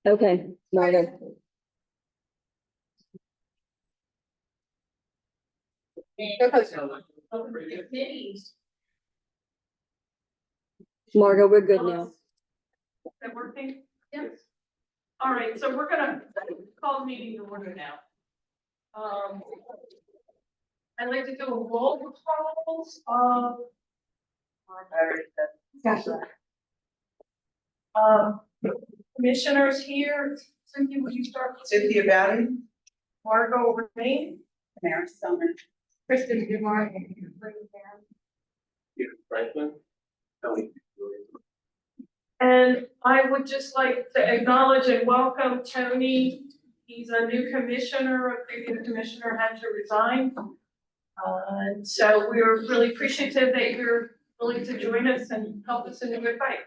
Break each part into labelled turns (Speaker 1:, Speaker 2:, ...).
Speaker 1: Okay, Margo. Margo, we're good now.
Speaker 2: Is that working? Yes. All right, so we're gonna call the meeting to order now. I'd like to do a roll call of. Commissioners here. Cynthia, would you start?
Speaker 3: Cynthia Batty,
Speaker 2: Margo Remain,
Speaker 3: Mary Summer,
Speaker 2: Kristen Dumar.
Speaker 4: Franklin.
Speaker 2: And I would just like to acknowledge and welcome Tony. He's a new commissioner. A previous commissioner had to resign. And so we're really appreciative that you're willing to join us and help us in the good fight.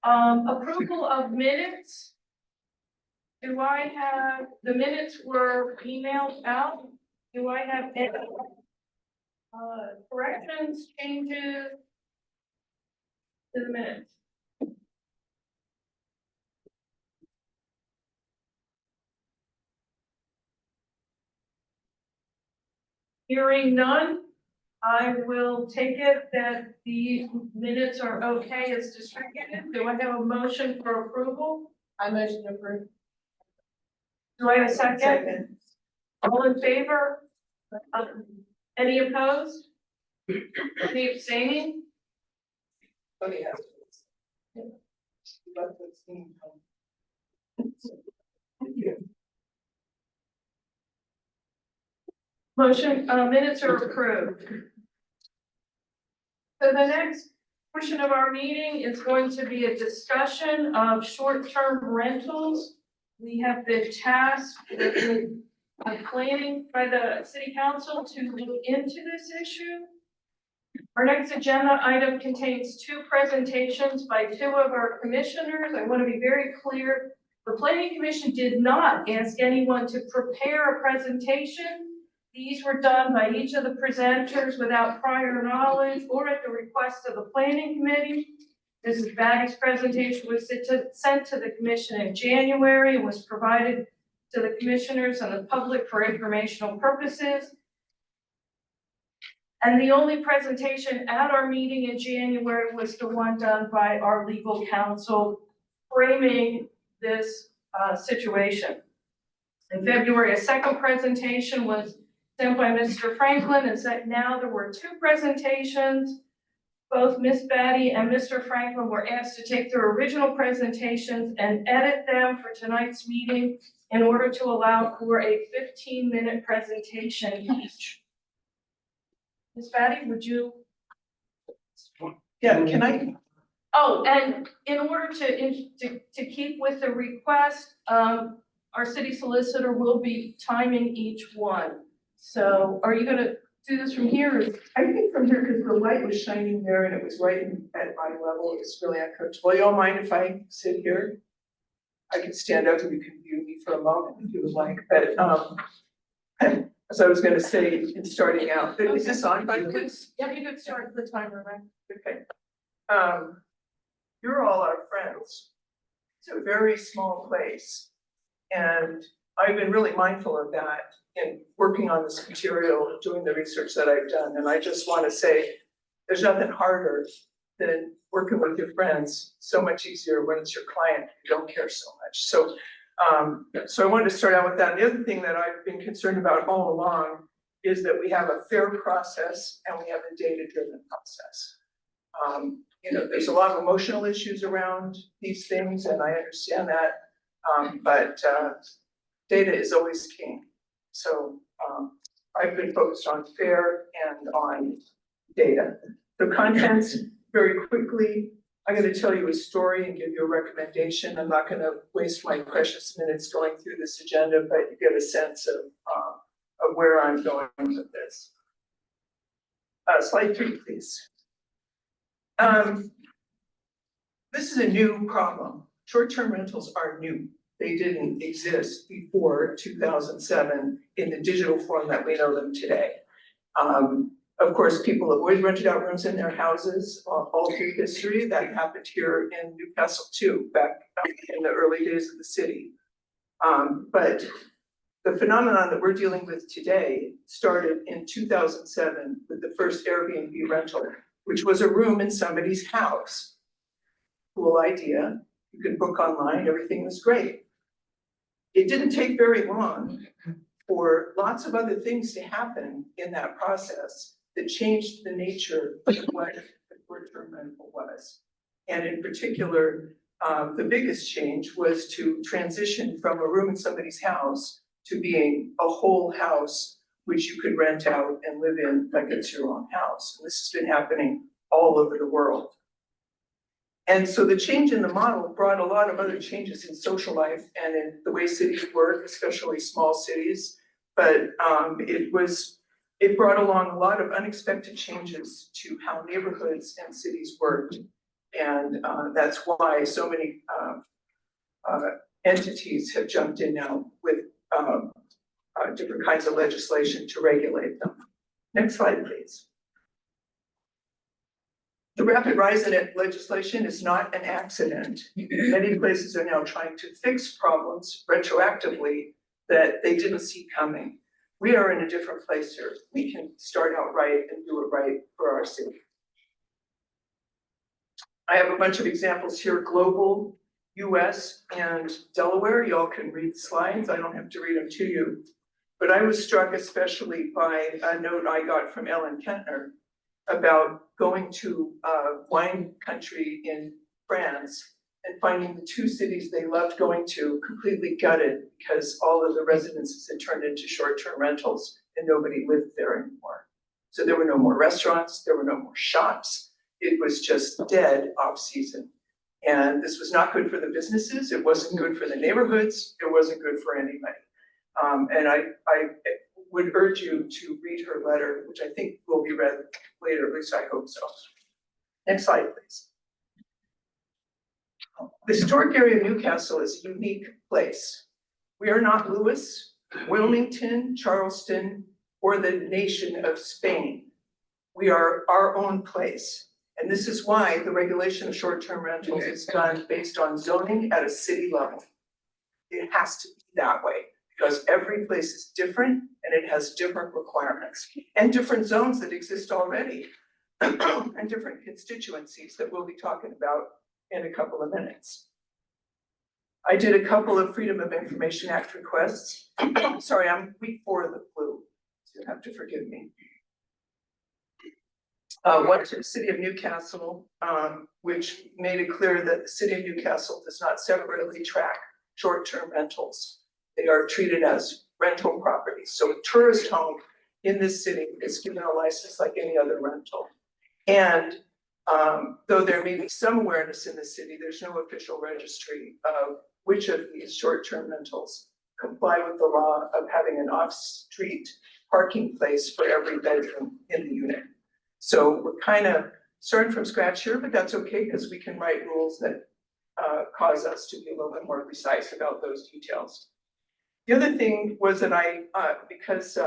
Speaker 2: Approval of minutes. Do I have, the minutes were emailed out. Do I have any corrections, changes to the minutes? Hearing none, I will take it that the minutes are okay as distributed. Do I have a motion for approval?
Speaker 3: I motion to approve.
Speaker 2: Do I have a second? All in favor? Any opposed? Any abstaining?
Speaker 3: Tony has.
Speaker 2: Motion, minutes are approved. So the next portion of our meeting is going to be a discussion of short-term rentals. We have been tasked with planning by the city council to look into this issue. Our next agenda item contains two presentations by two of our commissioners. I want to be very clear. The planning commission did not ask anyone to prepare a presentation. These were done by each of the presenters without prior knowledge or at the request of the planning committee. Mrs. Batty's presentation was sent to the commission in January and was provided to the commissioners and the public for informational purposes. And the only presentation at our meeting in January was the one done by our legal counsel framing this situation. In February, a second presentation was sent by Mr. Franklin, and so now there were two presentations. Both Ms. Batty and Mr. Franklin were asked to take their original presentations and edit them for tonight's meeting in order to allow for a 15-minute presentation each. Ms. Batty, would you?
Speaker 3: Yeah, can I?
Speaker 2: Oh, and in order to keep with the request, our city solicitor will be timing each one. So are you gonna do this from here?
Speaker 3: I think from here, because the light was shining there and it was right at my level, it was really uncomfortable. You don't mind if I sit here? I can stand up and you can view me for a moment if you would like, but as I was gonna say in starting out, is this on by the way?
Speaker 2: Yeah, you could start the timer, right?
Speaker 3: Okay. You're all our friends. It's a very small place. And I've been really mindful of that in working on this material, doing the research that I've done. And I just want to say, there's nothing harder than working with your friends. So much easier when it's your client, you don't care so much. So I wanted to start out with that. And the other thing that I've been concerned about all along is that we have a fair process and we have a data-driven process. You know, there's a lot of emotional issues around these things, and I understand that, but data is always king. So I've been focused on fair and on data. The contents, very quickly, I'm going to tell you a story and give you a recommendation. I'm not going to waste my precious minutes going through this agenda, but you get a sense of where I'm going with this. Slide 3, please. This is a new problem. Short-term rentals are new. They didn't exist before 2007 in the digital form that we know them today. Of course, people have always rented out rooms in their houses all through history. That happened here in Newcastle too, back in the early days of the city. But the phenomenon that we're dealing with today started in 2007 with the first Airbnb rental, which was a room in somebody's house. Cool idea. You could book online, everything was great. It didn't take very long for lots of other things to happen in that process that changed the nature of what a short-term rental was. And in particular, the biggest change was to transition from a room in somebody's house to being a whole house which you could rent out and live in like it's your own house. And this has been happening all over the world. And so the change in the model brought a lot of other changes in social life and in the way cities work, especially small cities. But it brought along a lot of unexpected changes to how neighborhoods and cities worked. And that's why so many entities have jumped in now with different kinds of legislation to regulate them. Next slide, please. The rapid rise in legislation is not an accident. Many places are now trying to fix problems retroactively that they didn't see coming. We are in a different place here. We can start out right and do it right for our city. I have a bunch of examples here, global, US, and Delaware. Y'all can read the slides. I don't have to read them to you. But I was struck especially by a note I got from Ellen Kentner about going to wine country in France and finding the two cities they loved going to completely gutted because all of the residences had turned into short-term rentals and nobody lived there anymore. So there were no more restaurants, there were no more shops. It was just dead off season. And this was not good for the businesses, it wasn't good for the neighborhoods, it wasn't good for anybody. And I would urge you to read her letter, which I think will be read later, at least I hope so. Next slide, please. The historic area of Newcastle is a unique place. We are not Lewis, Wilmington, Charleston, or the nation of Spain. We are our own place. And this is why the regulation of short-term rentals is done based on zoning at a city level. It has to be that way because every place is different and it has different requirements and different zones that exist already and different constituencies that we'll be talking about in a couple of minutes. I did a couple of Freedom of Information Act requests. Sorry, I'm week 4 of the flu, so you have to forgive me. One to the city of Newcastle, which made it clear that the city of Newcastle does not separately track short-term rentals. They are treated as rental properties. So a tourist home in this city is given a license like any other rental. And though there may be some awareness in the city, there's no official registry of which of these short-term rentals comply with the law of having an off-street parking place for every bedroom in the unit. So we're kind of starting from scratch here, but that's okay because we can write rules that cause us to be a little bit more precise about those details. The other thing was that because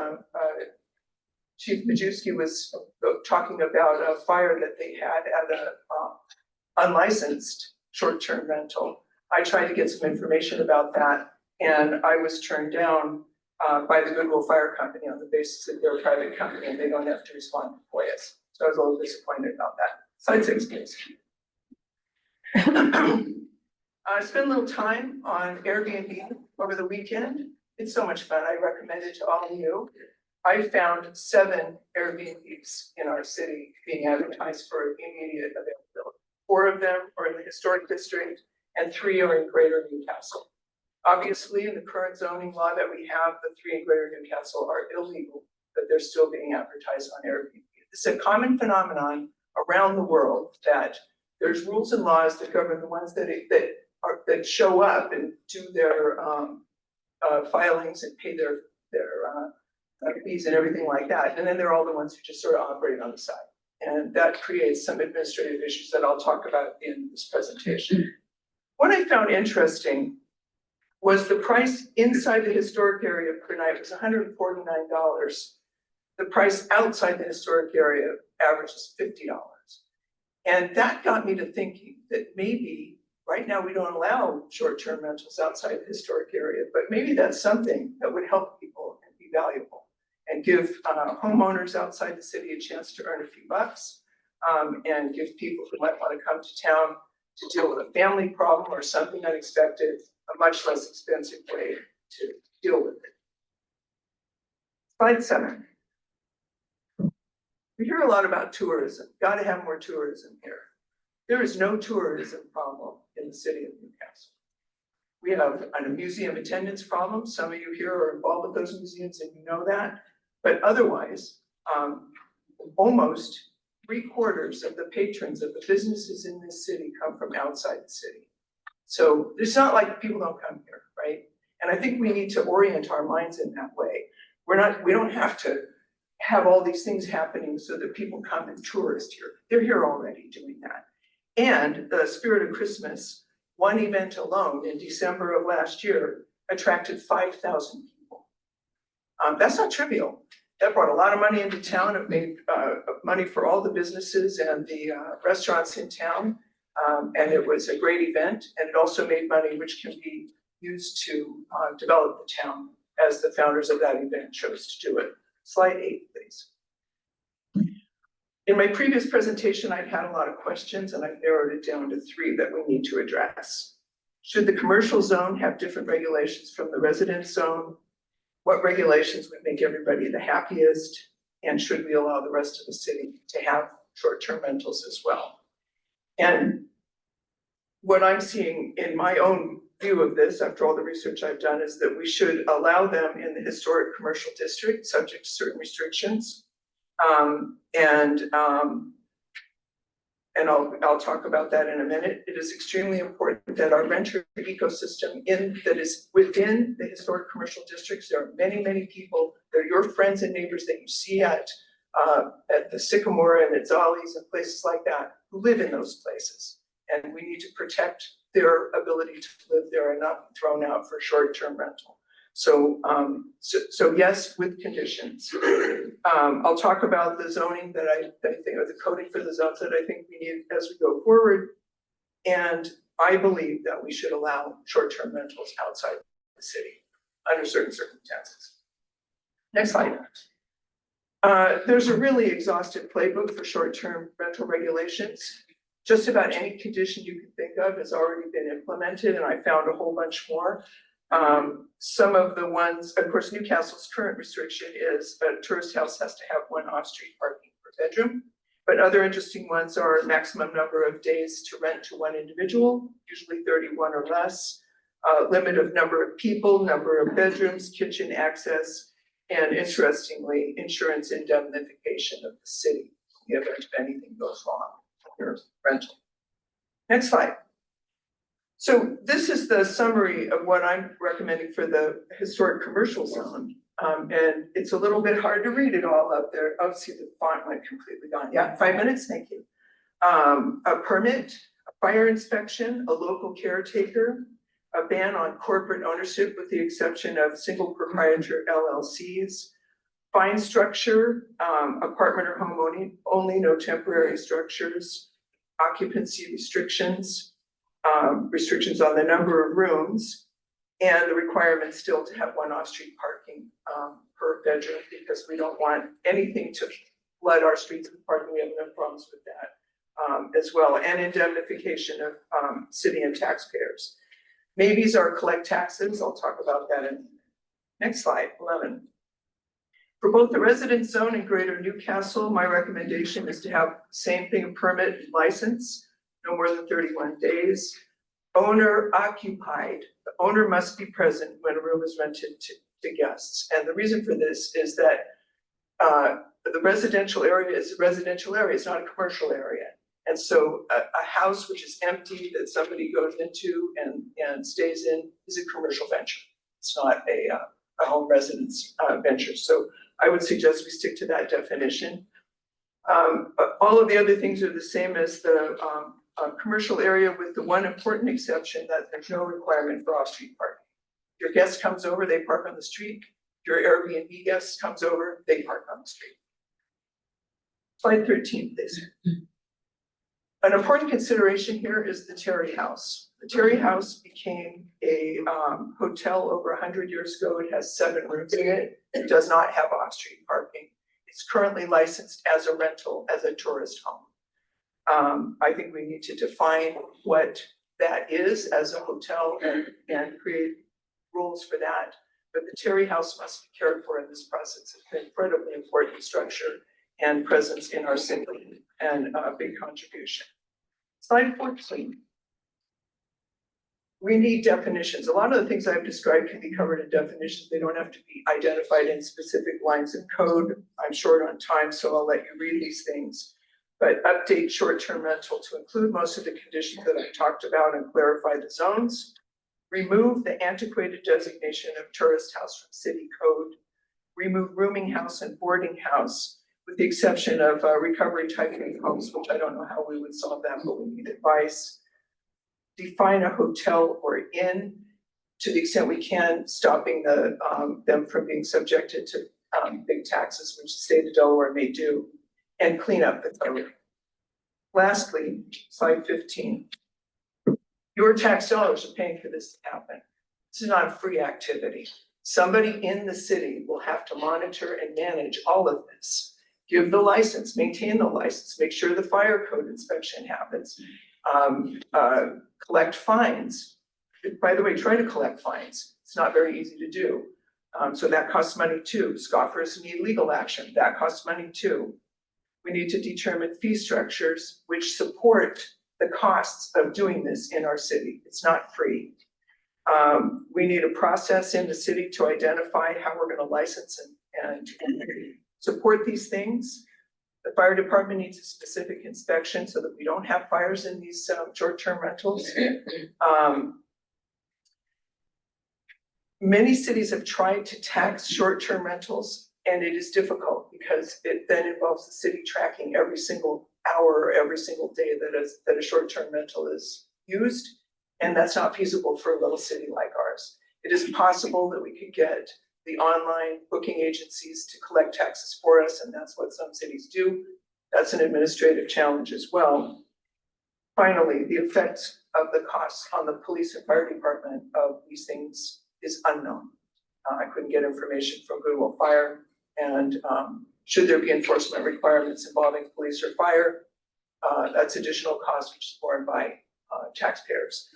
Speaker 3: Chief Majewski was talking about a fire that they had at a unlicensed short-term rental. I tried to get some information about that, and I was turned down by the Goodwill Fire Company on the basis that they're a private company and they don't have to respond to FOIAs. So I was a little disappointed about that. Slide 6, please. I spent a little time on Airbnb over the weekend. It's so much fun. I recommend it to all of you. I found 7 Airbnbs in our city being advertised for immediate availability. 4 of them are in the historic district and 3 are in Greater Newcastle. Obviously, in the current zoning law that we have, the 3 in Greater Newcastle are illegal, but they're still being advertised on Airbnb. It's a common phenomenon around the world that there's rules and laws that govern the ones that show up and do their filings and pay their fees and everything like that. And then there are all the ones who just sort of operate on the side. And that creates some administrative issues that I'll talk about in this presentation. What I found interesting was the price inside the historic area per night was $149. The price outside the historic area averages $50. And that got me to thinking that maybe right now we don't allow short-term rentals outside the historic area, but maybe that's something that would help people and be valuable and give homeowners outside the city a chance to earn a few bucks, and give people who might want to come to town to deal with a family problem or something unexpected a much less expensive way to deal with it. Slide 7. We hear a lot about tourism. Got to have more tourism here. There is no tourism problem in the city of Newcastle. We have a museum attendance problem. Some of you here are involved with those museums and you know that. But otherwise, almost 3/4 of the patrons of the businesses in this city come from outside the city. So it's not like people don't come here, right? And I think we need to orient our minds in that way. We don't have to have all these things happening so that people come and tourist here. They're here already doing that. And the Spirit of Christmas, one event alone in December of last year attracted 5,000 people. That's not trivial. That brought a lot of money into town. It made money for all the businesses and the restaurants in town. And it was a great event. And it also made money which can be used to develop the town as the founders of that event chose to do it. Slide 8, please. In my previous presentation, I've had a lot of questions and I've narrowed it down to 3 that we need to address. Should the commercial zone have different regulations from the residence zone? What regulations would make everybody the happiest? And should we allow the rest of the city to have short-term rentals as well? And what I'm seeing in my own view of this, after all the research I've done, is that we should allow them in the historic commercial district, subject to certain restrictions. And I'll talk about that in a minute. It is extremely important that our renter ecosystem that is within the historic commercial districts. There are many, many people. They're your friends and neighbors that you see at the Sycamore and at Zolly's and places like that who live in those places. And we need to protect their ability to live there and not be thrown out for short-term rental. So yes, with conditions. I'll talk about the zoning that I think, or the coding for the zones that I think we need as we go forward. And I believe that we should allow short-term rentals outside the city under certain circumstances. Next slide. There's a really exhaustive playbook for short-term rental regulations. Just about any condition you can think of has already been implemented, and I found a whole bunch more. Some of the ones, of course, Newcastle's current restriction is a tourist house has to have 1 off-street parking per bedroom. But other interesting ones are maximum number of days to rent to 1 individual, usually 31 or less, limit of number of people, number of bedrooms, kitchen access, and interestingly, insurance indemnification of the city in the event if anything goes wrong with your rental. Next slide. So this is the summary of what I'm recommending for the historic commercial zone. And it's a little bit hard to read it all up there. Oh, see, the font went completely gone. Yeah, 5 minutes, thank you. A permit, a fire inspection, a local caretaker, a ban on corporate ownership with the exception of single proprietor LLCs, fine structure, apartment or home only, no temporary structures, occupancy restrictions, restrictions on the number of rooms, and the requirement still to have 1 off-street parking per bedroom, because we don't want anything to flood our streets with parking. We have no problems with that as well, and indemnification of city and taxpayers. Maybes are collect taxes. I'll talk about that in a minute. Next slide, 11. For both the residence zone and Greater Newcastle, my recommendation is to have the same thing, permit and license, no more than 31 days. Owner occupied. The owner must be present when a room is rented to guests. And the reason for this is that the residential area is a residential area, it's not a commercial area. And so a house which is empty that somebody goes into and stays in is a commercial venture. It's not a home residence venture. So I would suggest we stick to that definition. All of the other things are the same as the commercial area, with the one important exception that there's no requirement for off-street parking. Your guest comes over, they park on the street, Your Airbnb guest comes over, they park on the street. Slide 13, please. An important consideration here is the Terry House. The Terry House became a hotel over 100 years ago. It has 7 rooms in it. It does not have off-street parking. It's currently licensed as a rental, as a tourist home. I think we need to define what that is as a hotel and create rules for that. But the Terry House must be cared for in this process. It's an incredibly important structure and presence in our city and a big contribution. Slide 14. We need definitions. A lot of the things I've described can be covered in definitions. They don't have to be identified in specific lines of code. I'm short on time, so I'll let you read these things. But update short-term rental to include most of the conditions that I've talked about and clarify the zones. Remove the antiquated designation of tourist house from city code. Remove rooming house and boarding house, with the exception of recovery type homes, which I don't know how we would solve that, but we need advice. Define a hotel or inn to the extent we can, stopping them from being subjected to big taxes, which the state of Delaware may do, and clean up the code. Lastly, slide 15. Your tax dollars are paying for this to happen. This is not a free activity. Somebody in the city will have to monitor and manage all of this. Give the license, maintain the license, make sure the fire code inspection happens. Collect fines. By the way, try to collect fines. It's not very easy to do. So that costs money too. Scoffers need legal action. That costs money too. We need to determine fee structures which support the costs of doing this in our city. It's not free. We need a process in the city to identify how we're going to license and support these things. The fire department needs a specific inspection so that we don't have fires in these short-term rentals. Many cities have tried to tax short-term rentals, and it is difficult because it then involves the city tracking every single hour or every single day that a short-term rental is used, and that's not feasible for a little city like ours. It is possible that we could get the online booking agencies to collect taxes for us, and that's what some cities do. That's an administrative challenge as well. Finally, the effect of the costs on the police and fire department of these things is unknown. I couldn't get information from Goodwill Fire, and should there be enforcement requirements involving police or fire, that's additional cost which is borne by taxpayers.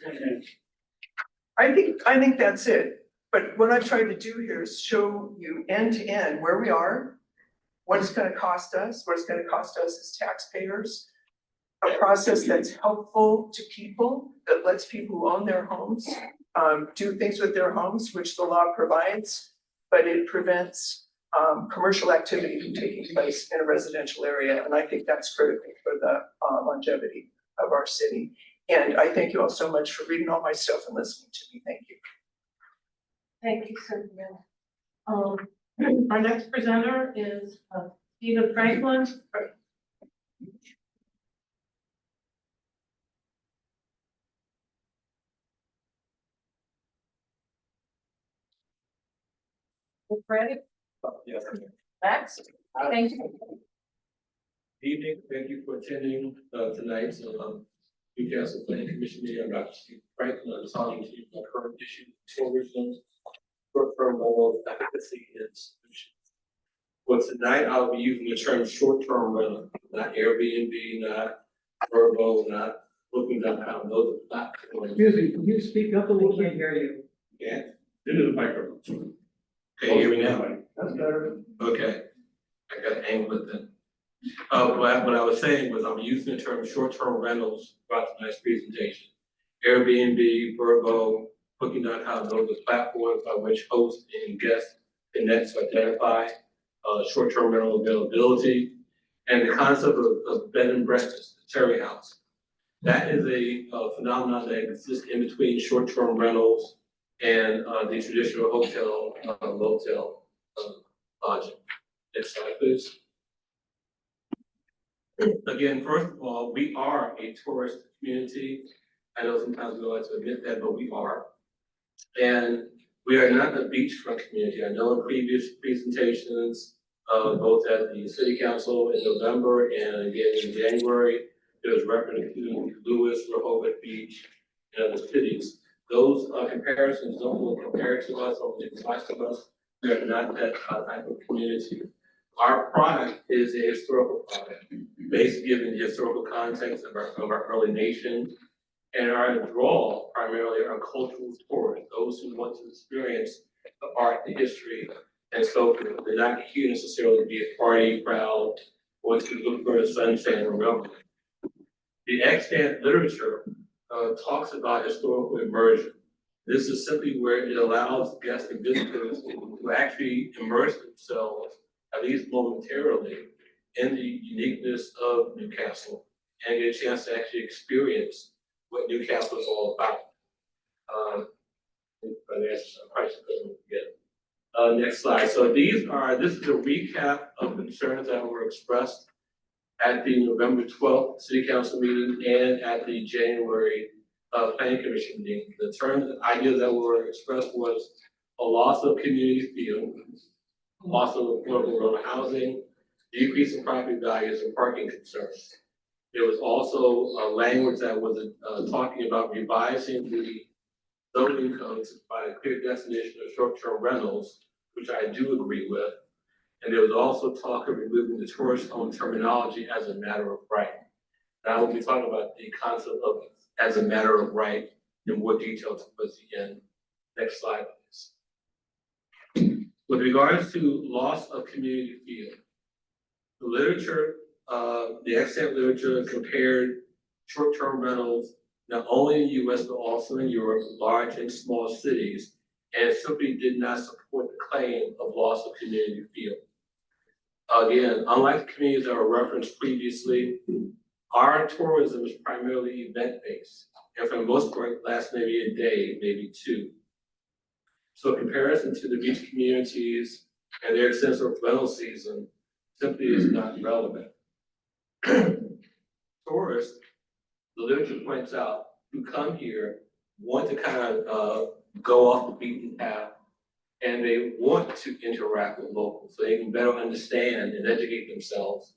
Speaker 3: I think that's it. But what I've tried to do here is show you end to end where we are, what it's going to cost us, what it's going to cost us as taxpayers, a process that's helpful to people, that lets people who own their homes do things with their homes, which the law provides, but it prevents commercial activity from taking place in a residential area. And I think that's critical for the longevity of our city. And I thank you all so much for reading all my stuff and listening to me. Thank you.
Speaker 2: Thank you, Cynthia. Our next presenter is Stephen Franklin. Ready?
Speaker 4: Yes.
Speaker 2: Max? Thank you.
Speaker 4: Evening, thank you for attending tonight's Newcastle Planning Commission meeting. I'm Dr. Steve Franklin. I'm talking to you about current issue tourism, short-term rental advocacy institutions. Well, tonight I'll be using the term short-term rental, not Airbnb, not Vrbo, not Booking.com. Those are not.
Speaker 5: Excuse me, can you speak up a little? We can't hear you.
Speaker 4: Yeah, into the microphone. Can you hear me now?
Speaker 5: That's better.
Speaker 4: Okay, I got to angle it then. What I was saying was I'm using the term short-term rentals throughout tonight's presentation. Airbnb, Vrbo, Booking.com, those are platforms by which hosts and guests connect to identify short-term rental availability. And the concept of bed and breakfast, the Terry House. That is a phenomenon that exists in between short-term rentals and the traditional hotel, motel lodging. Next slide, please. Again, first of all, we are a tourist community. I know sometimes we don't like to admit that, but we are. And We are not a beachfront community. I know in previous presentations, both at the city council in November and again in January, there was reference to Lewis, Rehoboth Beach, and other cities. Those comparisons don't look compared to us or reflect to us. We are not that type of community. Our product is a historical product, based given the historical context of our early nation. And our draw primarily are cultural tourists, those who want to experience the art, the history, and so forth. They're not here necessarily to be a party crowd or to look for a sunset or revel. The extant literature talks about historical immersion. This is simply where it allows guests and visitors to actually immerse themselves, at least momentarily, in the uniqueness of Newcastle and get a chance to actually experience what Newcastle is all about. Next slide. So this is a recap of concerns that were expressed at the November 12th City Council meeting and at the January Planning Commission meeting. The terms and ideas that were expressed was a loss of community feel, loss of affordable rural housing, decrease in property values and parking concerns. There was also language that was talking about revising the zoning codes by a clear definition of short-term rentals, which I do agree with. And there was also talk of removing the tourist home terminology as a matter of right. Now we'll be talking about the concept of as a matter of right in more detail towards the end. Next slide, please. With regards to loss of community feel, the literature, the extant literature compared short-term rentals not only in the US but also in Europe, large and small cities, and simply did not support the claim of loss of community feel. Again, unlike the communities that were referenced previously, our tourism is primarily event-based, and for the most part, lasts maybe a day, maybe two. So in comparison to the beach communities and their extensive rental season simply is not relevant. Tourists, the literature points out, who come here want to kind of go off the beaten path, and they want to interact with locals so they can better understand and educate themselves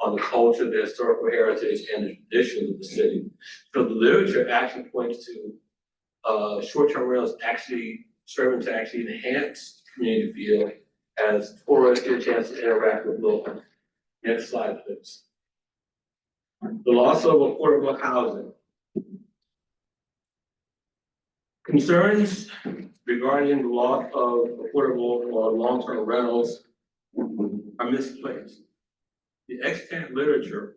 Speaker 4: on the culture, the historical heritage, and the traditions of the city. So the literature actually points to short-term rentals actually serving to actually enhance community feel as tourists get a chance to interact with locals. Next slide, please. The loss of affordable housing. Concerns regarding the loss of affordable or long-term rentals are misplaced. The extant literature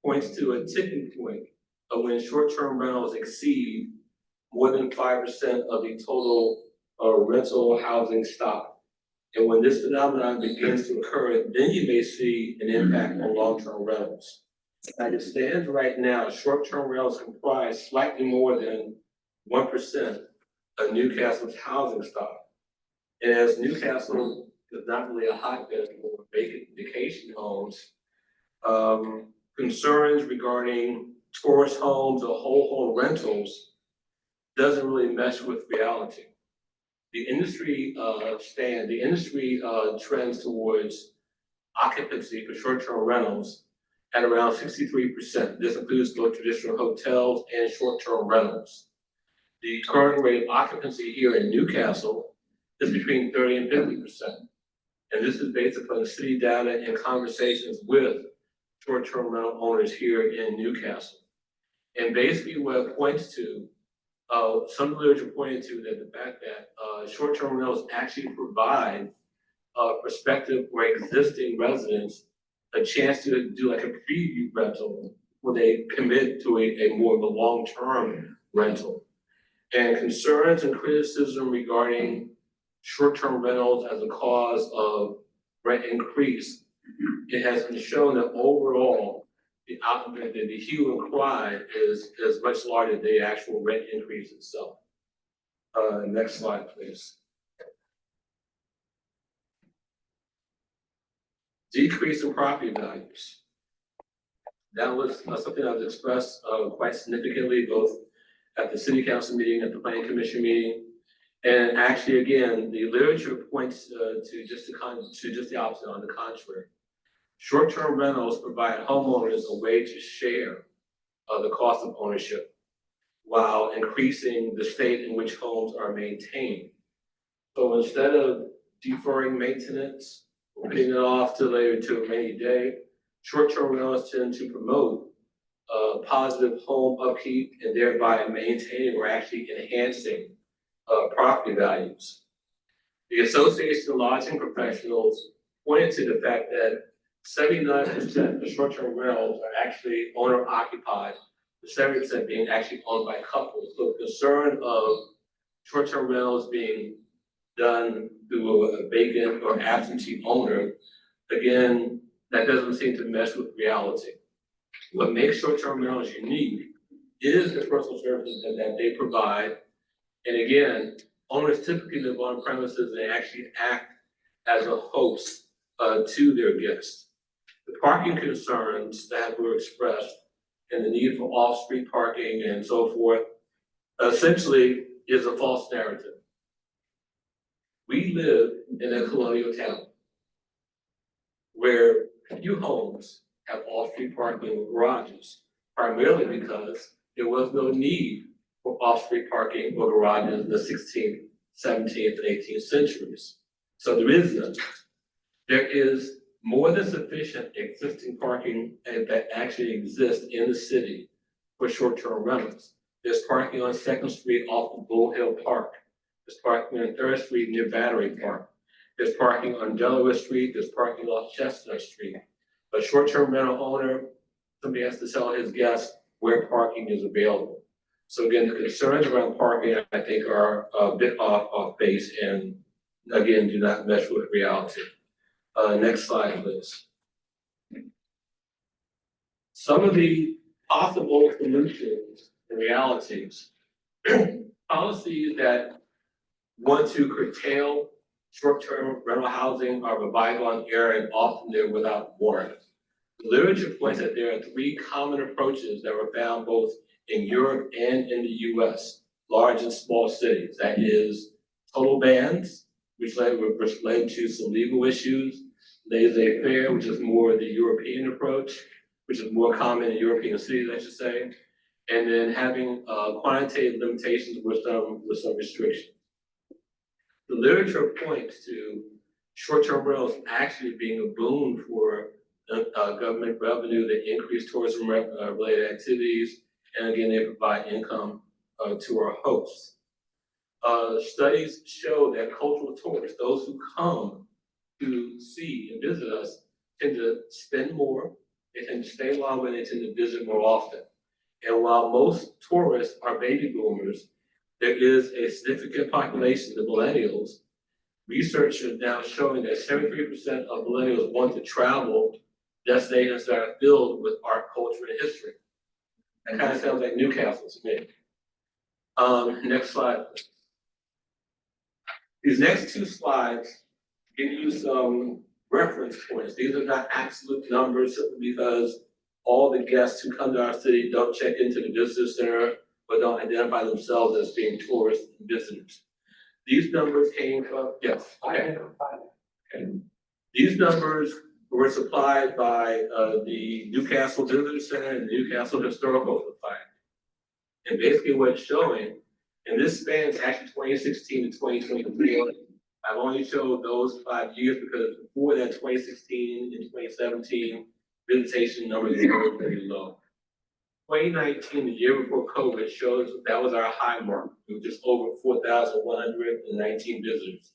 Speaker 4: points to a tipping point of when short-term rentals exceed more than 5% of the total rental housing stock. And when this phenomenon begins to occur, then you may see an impact on long-term rentals. As it stands right now, short-term rentals comprise slightly more than 1% of Newcastle's housing stock. And as Newcastle is not really a hotbed for vacant vacation homes, concerns regarding tourist homes or whole home rentals doesn't really mesh with reality. The industry trends towards occupancy for short-term rentals at around 63%. This includes both traditional hotels and short-term rentals. The current rate of occupancy here in Newcastle is between 30 and 50%. And this is based upon the city data and conversations with short-term rental owners here in Newcastle. And basically what it points to, some literature pointed to that the fact that short-term rentals actually provide prospective or existing residents a chance to do like a preview rental where they commit to a more of a long-term rental. And concerns and criticism regarding short-term rentals as a cause of rent increase, it has been shown that overall, the hue and cry is much larger than the actual rent increase itself. Next slide, please. Decrease in property values. That was something that was expressed quite significantly, both at the city council meeting, at the planning commission meeting, And actually, again, the literature points to just the opposite, on the contrary. Short-term rentals provide homeowners a way to share the cost of ownership while increasing the state in which homes are maintained. So instead of deferring maintenance, or putting it off to later to a rainy day, short-term rentals tend to promote positive home upkeep and thereby maintaining or actually enhancing property values. The Association of Lodging Professionals pointed to the fact that 79% of short-term rentals are actually owner occupied, the 70% being actually owned by couples. So the concern of short-term rentals being done through a vacant or absentee owner, again, that doesn't seem to mesh with reality. What makes short-term rentals unique is the personal services that they provide. And again, owners typically live on premises and they actually act as a host to their guests. The parking concerns that were expressed and the need for off-street parking and so forth essentially is a false narrative. We live in a colonial town where few homes have off-street parking or garages, primarily because there was no need for off-street parking or garages in the 16th, 17th, and 18th centuries. So there is none. There is more than sufficient existing parking that actually exists in the city for short-term rentals. There's parking on 2nd Street off of Bull Hill Park. There's parking on 3rd Street near Battery Park. There's parking on Delaware Street. There's parking off Chestnut Street. A short-term rental owner, somebody has to tell his guests where parking is available. So again, the concerns around parking, I think, are a bit off base and again, do not mesh with reality. Next slide, please. Some of the possible solutions and realities, policies that want to curtail short-term rental housing are a bygone era and often they're without warrant. The literature points that there are 3 common approaches that were found both in Europe and in the US, large and small cities. That is total bans, which led to some legal issues, laissez-faire, which is more the European approach, which is more common in European cities, I should say, and then having quantitative limitations with some restrictions. The literature points to short-term rentals actually being a boon for government revenue that increase tourism related activities, and again, they provide income to our hosts. Studies show that cultural tourists, those who come to see and visit us, tend to spend more, they tend to stay longer, and they tend to visit more often. And while most tourists are baby boomers, there is a significant population, the millennials. Research is now showing that 73% of millennials want to travel destinations that are filled with art, culture, and history. That kind of sounds like Newcastle to me. Next slide. These next 2 slides give you some reference points. These are not absolute numbers simply because all the guests who come to our city don't check into the visitor center or don't identify themselves as being tourists and visitors. These numbers came from, yes, okay. These numbers were supplied by the Newcastle Visitor Center and the Newcastle Historical Society. And basically what it's showing, and this spans actually 2016 to 2024. I've only showed those 5 years because before that, 2016 and 2017, visitation numbers were very low. 2019, the year before COVID, shows that was our high mark. We were just over 4,119 visitors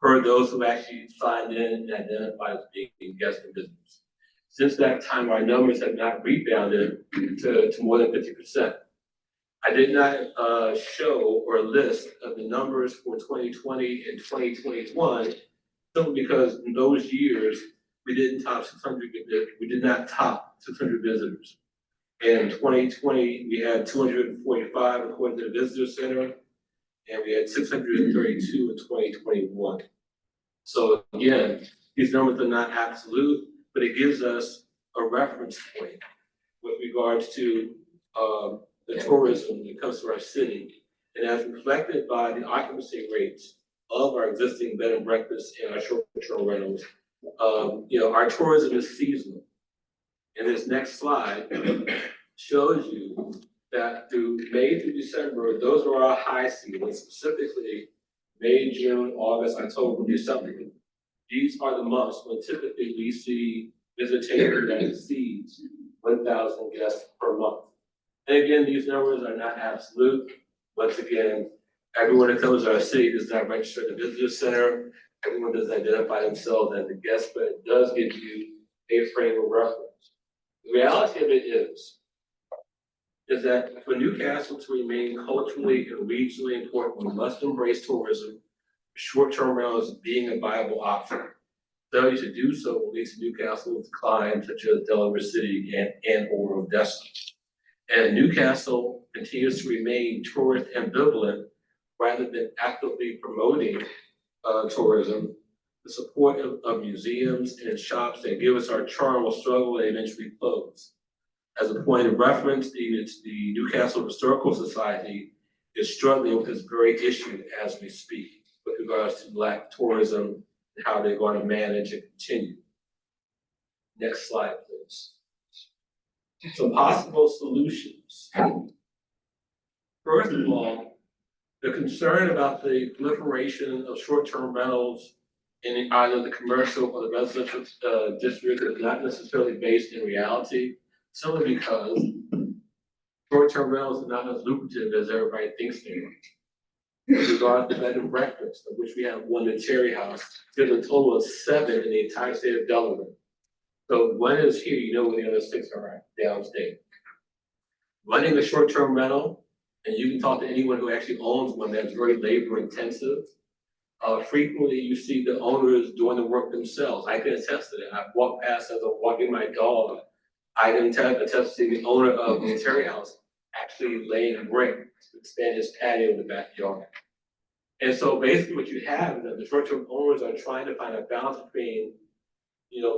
Speaker 4: per those who actually signed in and identified as being guests and visitors. Since that time, our numbers have not rebounded to more than 50%. I did not show or list of the numbers for 2020 and 2021, simply because in those years, we didn't top 600, we did not top 600 visitors. In 2020, we had 245 according to the Visitor Center, and we had 632 in 2021. So again, these numbers are not absolute, but it gives us a reference point with regards to the tourism that comes to our city And as reflected by the occupancy rates of our existing bed and breakfast and our short-term rentals, our tourism is seasonal. And this next slide shows you that through May through December, those are our high seasons, specifically May, June, August, October, December. These are the months when typically we see visitation that exceeds 1,000 guests per month. And again, these numbers are not absolute. Once again, everyone that comes to our city does not register at the visitor center. Everyone does identify themselves as a guest, but it does give you a frame of reference. The reality of it is that for Newcastle to remain culturally and regionally important, we must embrace tourism, short-term rentals being a viable option. Failure to do so will lead to Newcastle's decline, such as Delaware City and or Odessa. And Newcastle continues to remain tourist ambivalent rather than actively promoting tourism. The support of museums and shops that give us our charm will struggle and eventually close. As a point of reference, the Newcastle Historical Society is struggling with this very issue as we speak with regards to Black tourism and how they're going to manage and continue. Next slide, please. So possible solutions. First of all, the concern about the proliferation of short-term rentals in either the commercial or the residential district is not necessarily based in reality, simply because short-term rentals are not as lucrative as everybody thinks they are. With regard to bed and breakfast, of which we have one in Terry House, there's a total of 7 in the entire state of Delaware. So one is here, you know where the other 6 are at, downstate. Running a short-term rental, and you can talk to anyone who actually owns one that's very labor intensive. Frequently you see the owners doing the work themselves. I can attest to that. I've walked past as I'm walking my dog. I can attest to see the owner of the Terry House actually laying brick to expand his patio in the backyard. And so basically what you have is that the short-term owners are trying to find a balance between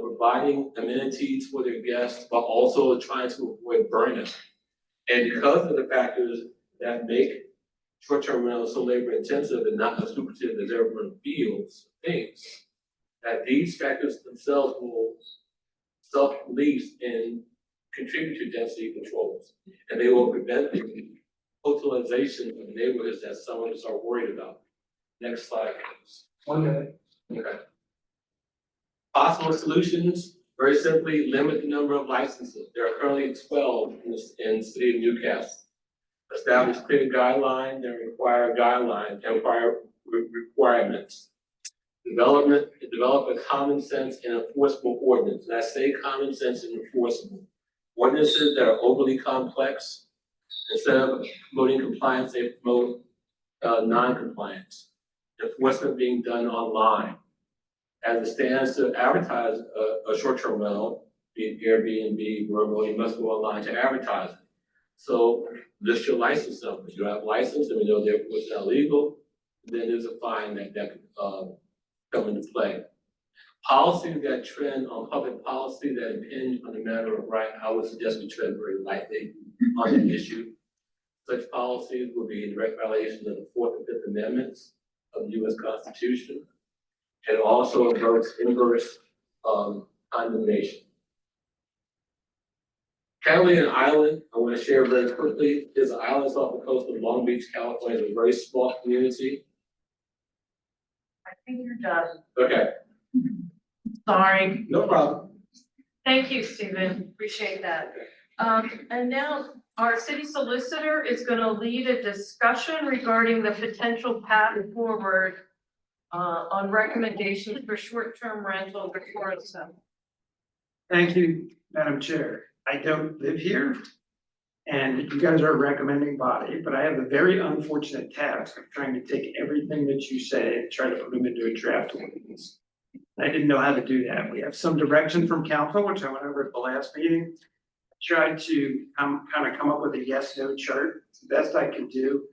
Speaker 4: providing amenities for their guests, but also trying to avoid burnout. And because of the factors that make short-term rentals so labor intensive and not as lucrative as everyone thinks, that these factors themselves will self-police and contribute to density controls. And they will prevent the hotelization of neighborhoods that some of us are worried about. Next slide, please.
Speaker 5: Okay.
Speaker 4: Okay. Possible solutions, very simply limit the number of licenses. There are currently 12 in the city of Newcastle. Establish clear guidelines and require guidelines and requirements. Develop a common sense and enforceable ordinance. And I say common sense and enforceable. Ordinances that are overly complex, instead of promoting compliance, they promote non-compliance. Enforcement being done online. As it stands to advertise a short-term rental, be it Airbnb, Vrbo, you must go online to advertise it. So list your license number. You don't have a license, and we know therefore it's not legal, then there's a fine that could come into play. Policies that trend on public policy that impinge on the matter of right, I would suggest we tread very lightly on the issue. Such policies will be in direct violation of the 4th and 5th Amendments of the U.S. Constitution, and also inverse condemnation. Catalina Island, I want to share very quickly, is an island off the coast of Long Beach, California. It's a very small community.
Speaker 2: I think you're done.
Speaker 4: Okay,
Speaker 2: Sorry.
Speaker 4: no problem.
Speaker 2: Thank you, Stephen. Appreciate that. And now our city solicitor is going to lead a discussion regarding the potential path forward on recommendations for short-term rental before it's done.
Speaker 5: Thank you, Madam Chair. I don't live here, and you guys are a recommending body, but I have the very unfortunate task of trying to take everything that you say and try to put them into a draft ordinance. I didn't know how to do that. We have some direction from council, which I went over at the last meeting. Tried to kind of come up with a yes/no chart. It's the best I could do.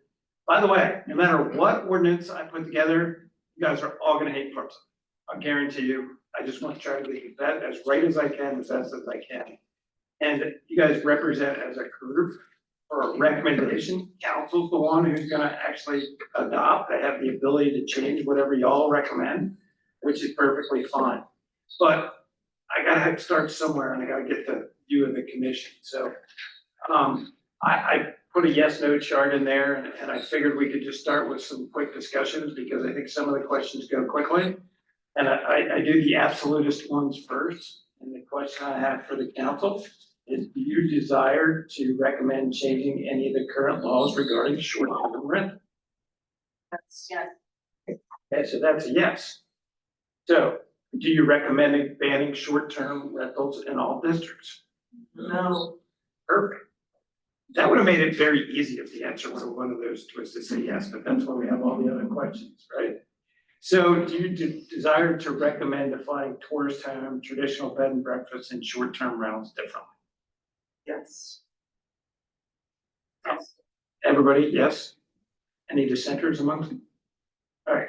Speaker 5: By the way, no matter what ordinance I put together, you guys are all gonna hate parts of it. I guarantee you. I just want to try to make that as right as I can, as best as I can. And you guys represent as a group or a recommendation. Council's the one who's gonna actually adopt. They have the ability to change whatever y'all recommend, which is perfectly fine. But I gotta start somewhere and I gotta get the view of the commission. So, I put a yes, no chart in there and I figured we could just start with some quick discussions because I think some of the questions go quickly. And I do the absolutist ones first. And the question I have for the council is, do you desire to recommend changing any of the current laws regarding short-term rental?
Speaker 2: Yes.
Speaker 5: Okay, so that's a yes. So, do you recommend banning short-term rentals in all districts?
Speaker 3: No,
Speaker 5: Perfect. That would have made it very easy if the answer was one of those was to say yes, but that's why we have all the other questions, right? So do you desire to recommend defining tourist home, traditional bed and breakfast, and short-term rentals differently?
Speaker 3: yes.
Speaker 5: Everybody, yes? Any dissenters amongst them? All right.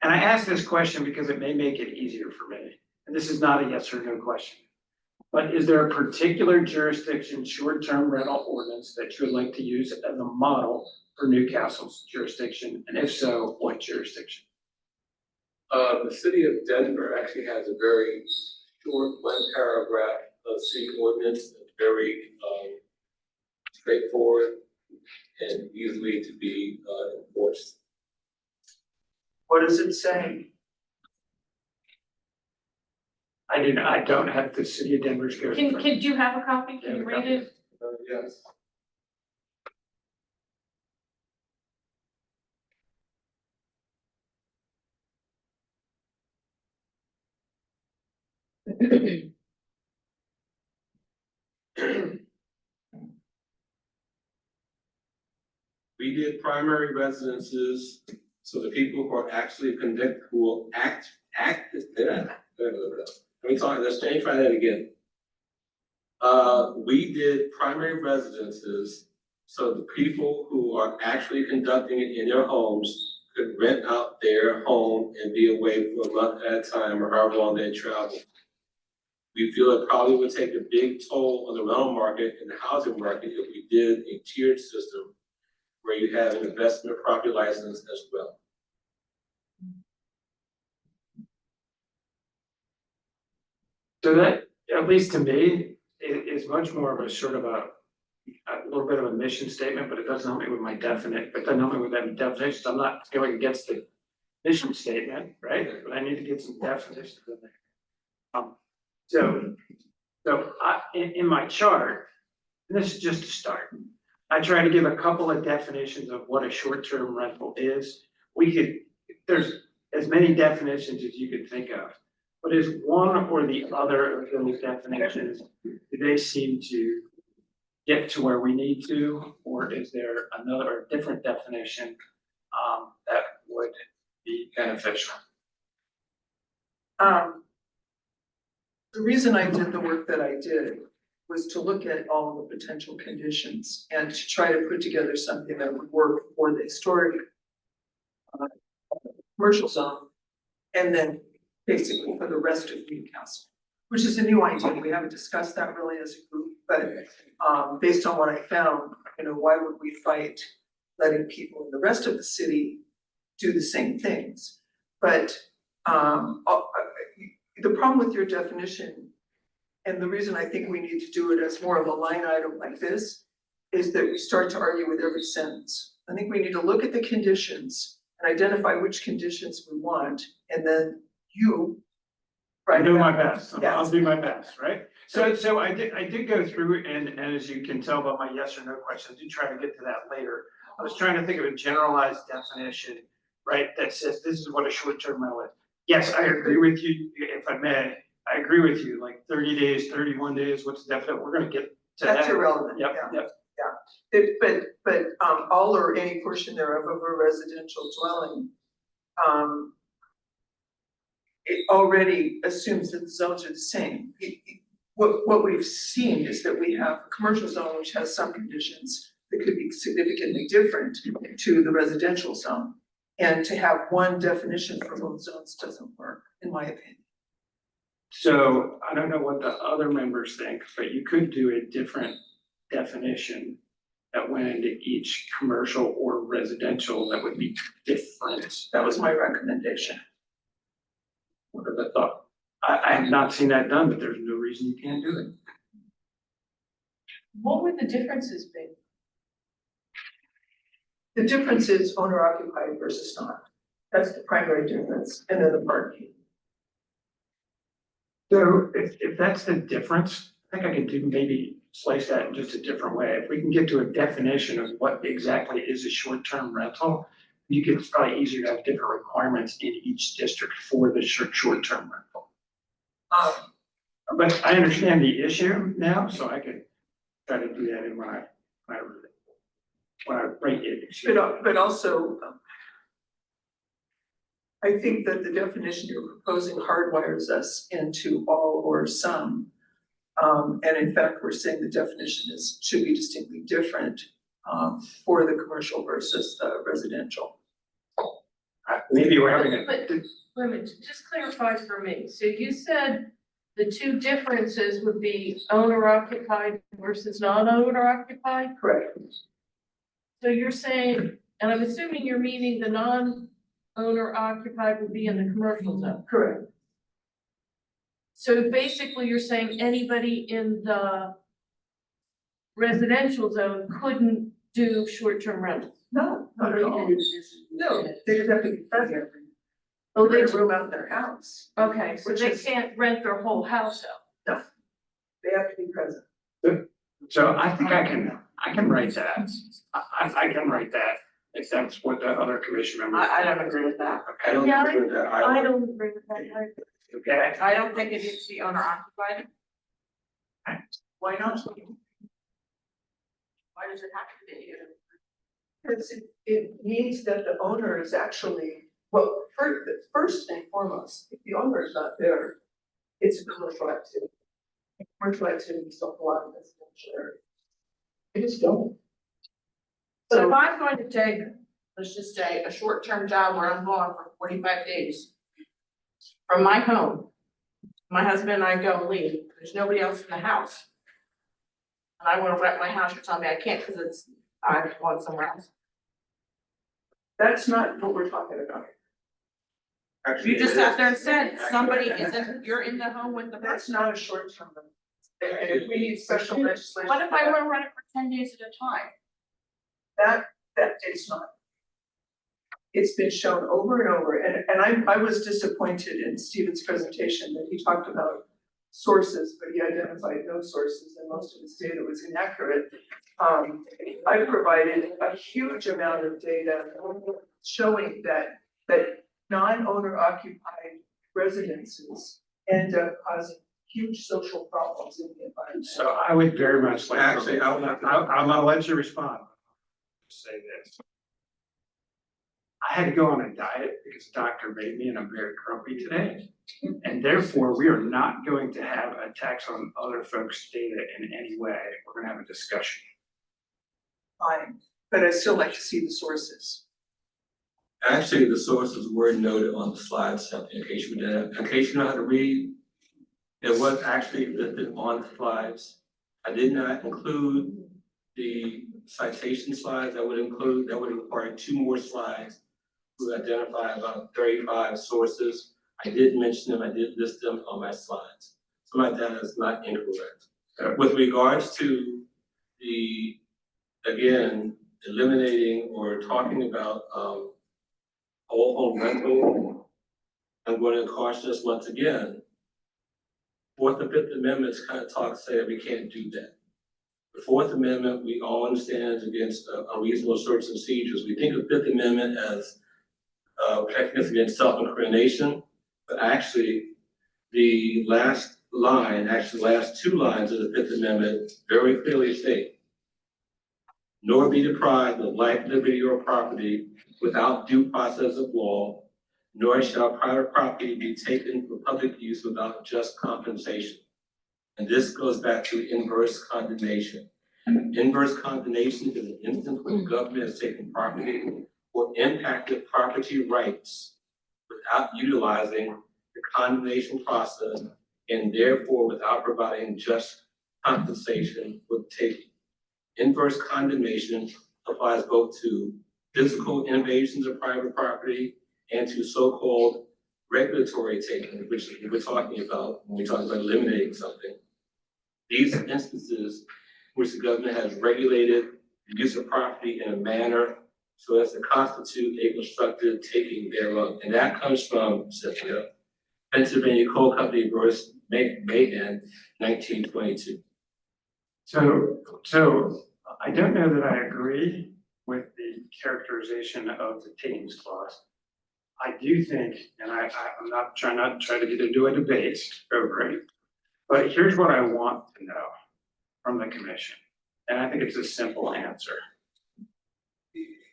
Speaker 5: And I ask this question because it may make it easier for me. And this is not a yes or no question. But is there a particular jurisdiction short-term rental ordinance that you would like to use as a model for Newcastle's jurisdiction? And if so, what jurisdiction?
Speaker 4: The city of Denver actually has a very short one paragraph of city ordinance that's very, straightforward and easily to be, enforced.
Speaker 3: What does it say?
Speaker 5: I don't have the city of Denver's code. in front of me.
Speaker 2: Do you have a copy? Can you read it?
Speaker 4: Yes. We did primary residences, so the people who are actually who will act, let me talk, let's try that again. We did primary residences, so the people who are actually conducting it in their homes could rent out their home and be away for a month at a time or however long they travel. We feel it probably would take a big toll on the rental market and the housing market if we did a tiered system where you have an investment property license as well.
Speaker 5: So that, at least to me, is much more of a sort of a little bit of a mission statement, but it doesn't help me with my definite, but doesn't help me with that definitions. I'm not going against the mission statement, right? But I need to get some definitions in there. So in my chart, and this is just a start, I try to give a couple of definitions of what a short-term rental is. There's as many definitions as you could think of, but is one or the other of those definitions, do they seem to get to where we need to, or is there another or different definition that would be beneficial?
Speaker 3: The reason I did the work that I did was to look at all the potential conditions and to try to put together something that would work for the historic commercial zone, and then basically for the rest of Newcastle, which is a new idea. We haven't discussed that really as a group, but based on what I found, why would we fight letting people in the rest of the city do the same things? But the problem with your definition, and the reason I think we need to do it as more of a line item like this, is that we start to argue with every sentence. I think we need to look at the conditions and identify which conditions we want, and then
Speaker 5: I'll do my best.
Speaker 3: Yeah.
Speaker 5: I'll do my best, right? So I did go through, and as you can tell by my yes or no questions, I did try to get to that later. I was trying to think of a generalized definition, right, that says this is what a short-term rental is. Yes, I agree with you, if I may. I agree with you, like 30 days, 31 days, what's the definite? We're gonna get to that.
Speaker 3: That's irrelevant.
Speaker 5: Yep,
Speaker 3: Yeah.
Speaker 5: yep.
Speaker 3: But all or any portion thereof of a residential dwelling, it already assumes that the zones are the same. What we've seen is that we have a commercial zone which has some conditions that could be significantly different to the residential zone. And to have one definition for both zones doesn't work, in my opinion.
Speaker 5: So I don't know what the other members think, but you could do a different definition that went into each commercial or residential that would be different.
Speaker 3: That was my recommendation.
Speaker 5: What are the thought? I have not seen that done, but there's no reason you can't do it.
Speaker 2: What would the differences be?
Speaker 3: The difference is owner occupied versus not. That's the primary difference, and then the parking.
Speaker 5: So if that's the difference, I think I could do maybe slice that in just a different way. If we can get to a definition of what exactly is a short-term rental, it's probably easier to have different requirements in each district for the short-term rental. But I understand the issue now, so I could try to do that in when I write it.
Speaker 3: But also, I think that the definition you're proposing hardwires us into all or some. And in fact, we're saying the definition should be distinctly different, for the commercial versus the residential.
Speaker 5: Maybe we're having a.
Speaker 2: But- Wait a minute, just clarify for me. So you said the two differences would be owner occupied versus non-owner occupied?
Speaker 3: Correct.
Speaker 2: So you're saying, and I'm assuming you're meaning the non-owner occupied would be in the commercial zone.
Speaker 3: Correct.
Speaker 2: So basically you're saying anybody in the residential zone couldn't do short-term rentals?
Speaker 3: No, not at all. No, they just have to be present.
Speaker 2: Oh,
Speaker 3: They
Speaker 2: they,
Speaker 3: have room out in their house.
Speaker 2: okay, so
Speaker 3: Which
Speaker 2: they
Speaker 3: is-
Speaker 2: can't rent their whole house out.
Speaker 3: They have to be present.
Speaker 5: So I think I can write that. I can write that if that's what the other commission members.
Speaker 6: I don't agree with that.
Speaker 4: I don't
Speaker 2: Yeah,
Speaker 4: agree with that
Speaker 2: I
Speaker 4: either.
Speaker 2: don't agree with that either.
Speaker 5: Okay,
Speaker 6: I don't think it needs to be owner occupied.
Speaker 3: Why not?
Speaker 6: Why does it have to be?
Speaker 3: Because it means that the owner is actually, well, first and foremost, if the owner is not there, it's a commercial activity. Commercial activities don't belong in residential area. They just don't.
Speaker 6: So if I'm going to take, let's just say, a short-term job where I'm gone for 45 days from my home, my husband and I go and leave, there's nobody else in the house. And I wanna rent my house, you're telling me I can't because I'm going somewhere else.
Speaker 3: That's not what we're talking about.
Speaker 6: You just sat there and said, somebody isn't, you're in the home with the
Speaker 3: That's
Speaker 6: person.
Speaker 3: not a short term. And if we need special legislation.
Speaker 6: What if I wanna rent it for 10 days at a time?
Speaker 3: That it's not. It's been shown over and over, and I was disappointed in Stephen's presentation that he talked about sources, but he identified no sources, and most of his data was inaccurate. I provided a huge amount of data showing that non-owner occupied residences end up causing huge social problems in the environment.
Speaker 5: so I would very much like.
Speaker 4: Actually, I would like to-
Speaker 5: I'm gonna let you respond. Say this. I had to go on a diet because the doctor made me and I'm very grumpy today. And therefore, we are not going to have a tax on other folks' data in any way. We're gonna have a discussion.
Speaker 3: Fine, but I still like to see the sources.
Speaker 4: Actually, the sources were noted on the slide, something in case you didn't, in case you know how to read. It was actually listed on the slides. I did not include the citation slides. That would require 2 more slides to identify about 35 sources. I did mention them, I did list them on my slides. So my data is not incorrect. With regards to the, again, eliminating or talking about, whole home rental, I'm going to caution us once again. Fourth and Fifth Amendments kind of say that we can't do that. The Fourth Amendment, we all understand is against unreasonable search and seizures. We think of Fifth Amendment as protecting us against self-incrimination, but actually the last line, actually the last 2 lines of the Fifth Amendment very clearly state, nor be deprived of life, liberty, or property without due process of law, nor shall private property be taken for public use without just compensation. And this goes back to inverse condemnation. Inverse condemnation is an instance where the government has taken property or impacted property rights without utilizing the condemnation process and therefore without providing just compensation for the taking. Inverse condemnation applies both to physical invasions of private property and to so-called regulatory taking, which we're talking about when we talk about eliminating something. These instances in which the government has regulated the use of property in a manner so as to constitute a constructive taking thereof. And that comes from Cynthia, Pennsylvania Coal Company versus Mayhem, 1922.
Speaker 5: So I don't know that I agree with the characterization of the takings clause. I do think, and I'm not trying to get into a debate over it, but here's what I want to know from the commission. And I think it's a simple answer.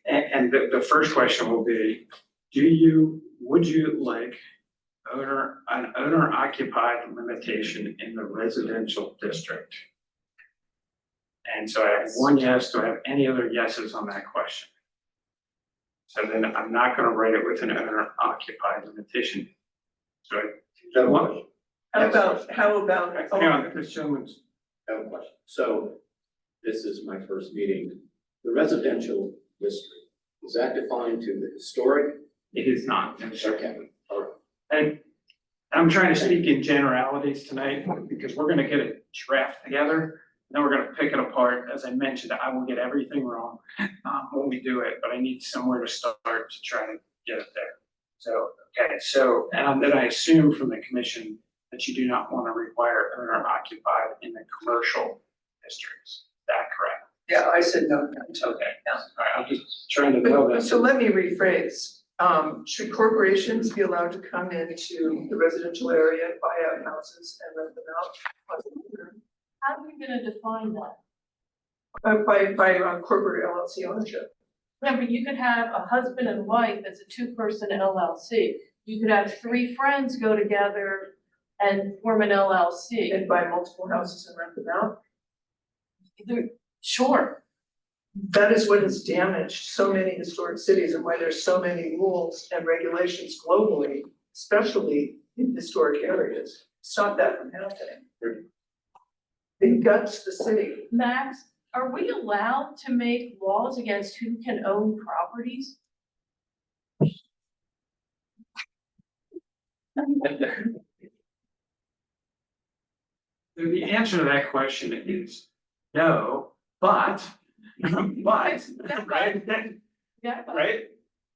Speaker 5: And the first question will be, would you like an owner occupied limitation in the residential district? And so I have one yes. Do I have any other yeses on that question? So then I'm not gonna write it with an owner occupied limitation. So I want,
Speaker 3: How about?
Speaker 5: hang on, this gentleman's,
Speaker 7: I have a question. So this is my first meeting. The residential district, is that defined to the historic?
Speaker 5: it is not, no, sir.
Speaker 7: Okay, all right.
Speaker 5: And I'm trying to speak in generalities tonight because we're gonna get a draft together. Then we're gonna pick it apart. As I mentioned, I will get everything wrong when we do it, but I need somewhere to start to try to get it there. So, okay, so, and then I assume from the commission that you do not want to require owner occupied in the commercial districts. Is that correct?
Speaker 3: Yeah, I said no.
Speaker 5: Okay, all right, I'm just trying to know that.
Speaker 3: So let me rephrase. Should corporations be allowed to come into the residential area, buy out houses and rent them out?
Speaker 2: How are you gonna define that?
Speaker 3: By corporate LLC ownership.
Speaker 2: Remember, you could have a husband and wife that's a two-person LLC. You could have three friends go together and form an LLC.
Speaker 3: And buy multiple houses and rent them out.
Speaker 2: Sure,
Speaker 3: That is what has damaged so many historic cities and why there's so many rules and regulations globally, especially in historic areas. Stop that from happening. It guts the city.
Speaker 2: Max, are we allowed to make laws against who can own properties?
Speaker 5: The answer to that question is no, but, right?
Speaker 2: Yeah.
Speaker 5: Right?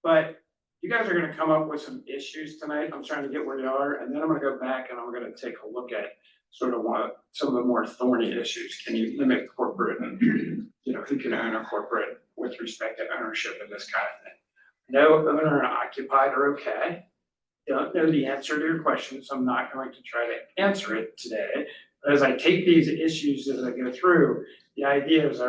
Speaker 5: But you guys are gonna come up with some issues tonight. I'm trying to get where you are, and then I'm gonna go back and I'm gonna take a look at sort of some of the more thorny issues. Can you limit corporate and, who can own a corporate with respect to ownership and this kind of thing? No, owner and occupied are okay. Don't know the answer to your question, so I'm not going to try to answer it today. But as I take these issues as I go through, the idea is I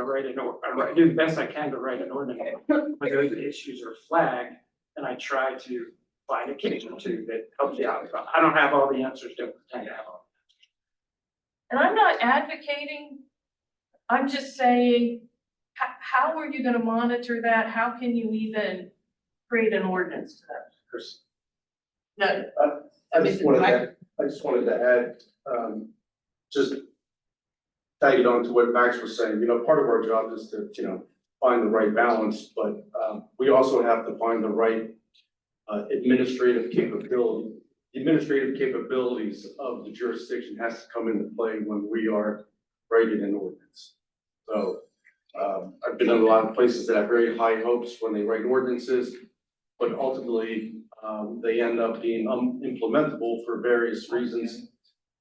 Speaker 5: do the best I can to write an ordinance. When those issues are flagged, and I try to find a case or two that helps you out. I don't have all the answers, don't pretend to have all.
Speaker 2: And I'm not advocating, I'm just saying, how are you gonna monitor that? How can you even create an ordinance to that?
Speaker 5: Chris?
Speaker 6: No,
Speaker 8: I just wanted to add, just tag it on to what Max was saying, part of our job is to, find the right balance, but, we also have to find the right, administrative capability. The administrative capabilities of the jurisdiction has to come into play when we are writing an ordinance. So, I've been in a lot of places that have very high hopes when they write ordinances, but ultimately, they end up being unimplementable for various reasons.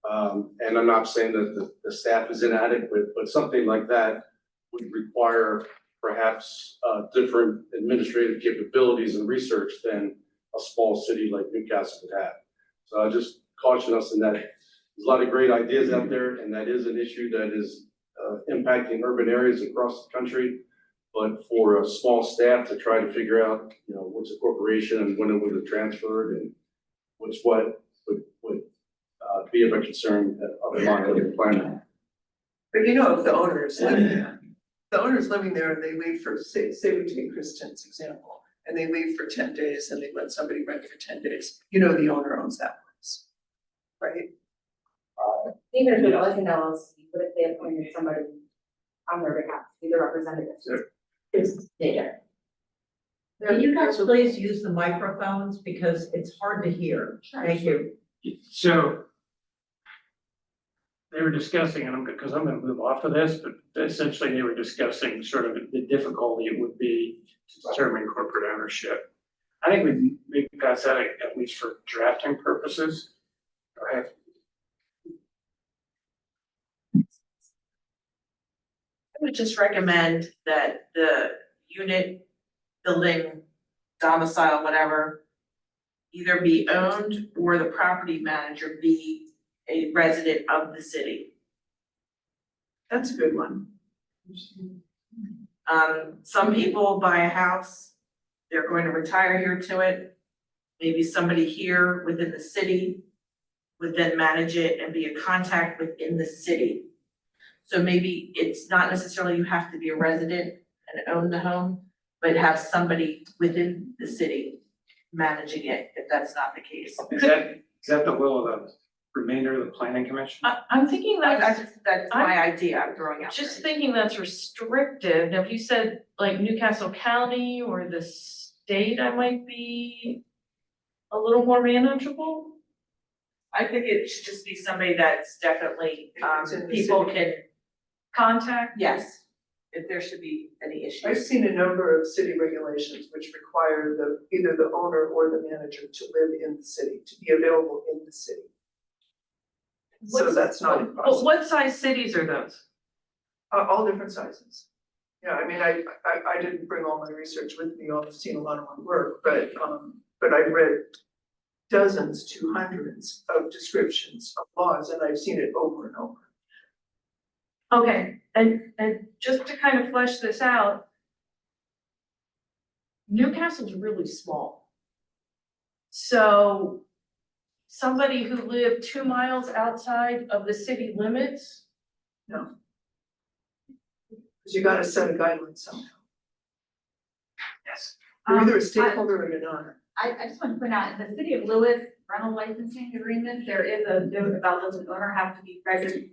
Speaker 8: And I'm not saying that the staff is inadequate, but something like that would require perhaps, different administrative capabilities and research than a small city like Newcastle would have. So I just caution us in that there's a lot of great ideas out there, and that is an issue that is, impacting urban areas across the country. But for a small staff to try to figure out, what's a corporation and when it would have transferred and what would be of a concern of a modeling planner.
Speaker 3: But if the owners living there, and they leave for, say we take Kristen's example, and they leave for 10 days and they let somebody rent for 10 days, the owner owns that place, right?
Speaker 1: Even if it was an LLC, what if they appointed somebody
Speaker 9: on their behalf, be the representatives. Is data.
Speaker 10: Can you guys please use the microphones because it's hard to hear? Thank you.
Speaker 5: So they were discussing, and because I'm gonna move off of this, but essentially they were discussing sort of the difficulty it would be to determine corporate ownership. I think we maybe pass that at least for drafting purposes. Go ahead.
Speaker 6: I would just recommend that the unit, building, domicile, whatever, either be owned or the property manager be a resident of the city.
Speaker 3: That's a good one.
Speaker 6: Some people buy a house, they're going to retire here to it. Maybe somebody here within the city would then manage it and be a contact within the city. So maybe it's not necessarily you have to be a resident and own the home, but have somebody within the city managing it, if that's not the case.
Speaker 5: Is that the will of the remainder of the planning commission?
Speaker 2: I'm thinking
Speaker 6: That's my idea I'm throwing out.
Speaker 2: just thinking that's restrictive. Now, if you said like Newcastle County or the state, I might be a little more manageable.
Speaker 6: I think it should just be somebody that's definitely,
Speaker 3: It's in the
Speaker 6: people
Speaker 3: city.
Speaker 6: can,
Speaker 2: Contact.
Speaker 6: yes, if there should be any
Speaker 3: I've
Speaker 6: issues.
Speaker 3: seen a number of city regulations which require either the owner or the manager to live in the city, to be available in the city. So that's not impossible.
Speaker 2: What size cities are those?
Speaker 3: All different sizes. Yeah, I mean, I didn't bring all my research with me, I've seen a lot of my work, but I've read dozens to hundreds of descriptions of laws, and I've seen it over and over.
Speaker 2: Okay, and just to kind of flesh this out, Newcastle's really small. So somebody who lived 2 miles outside of the city limits,
Speaker 3: Because you gotta set a guideline somehow.
Speaker 5: Yes.
Speaker 3: You're either a stakeholder or you're not.
Speaker 9: I just want to point out, in the city of Lewis rental licensing agreement, there is a note about does the owner have to be present,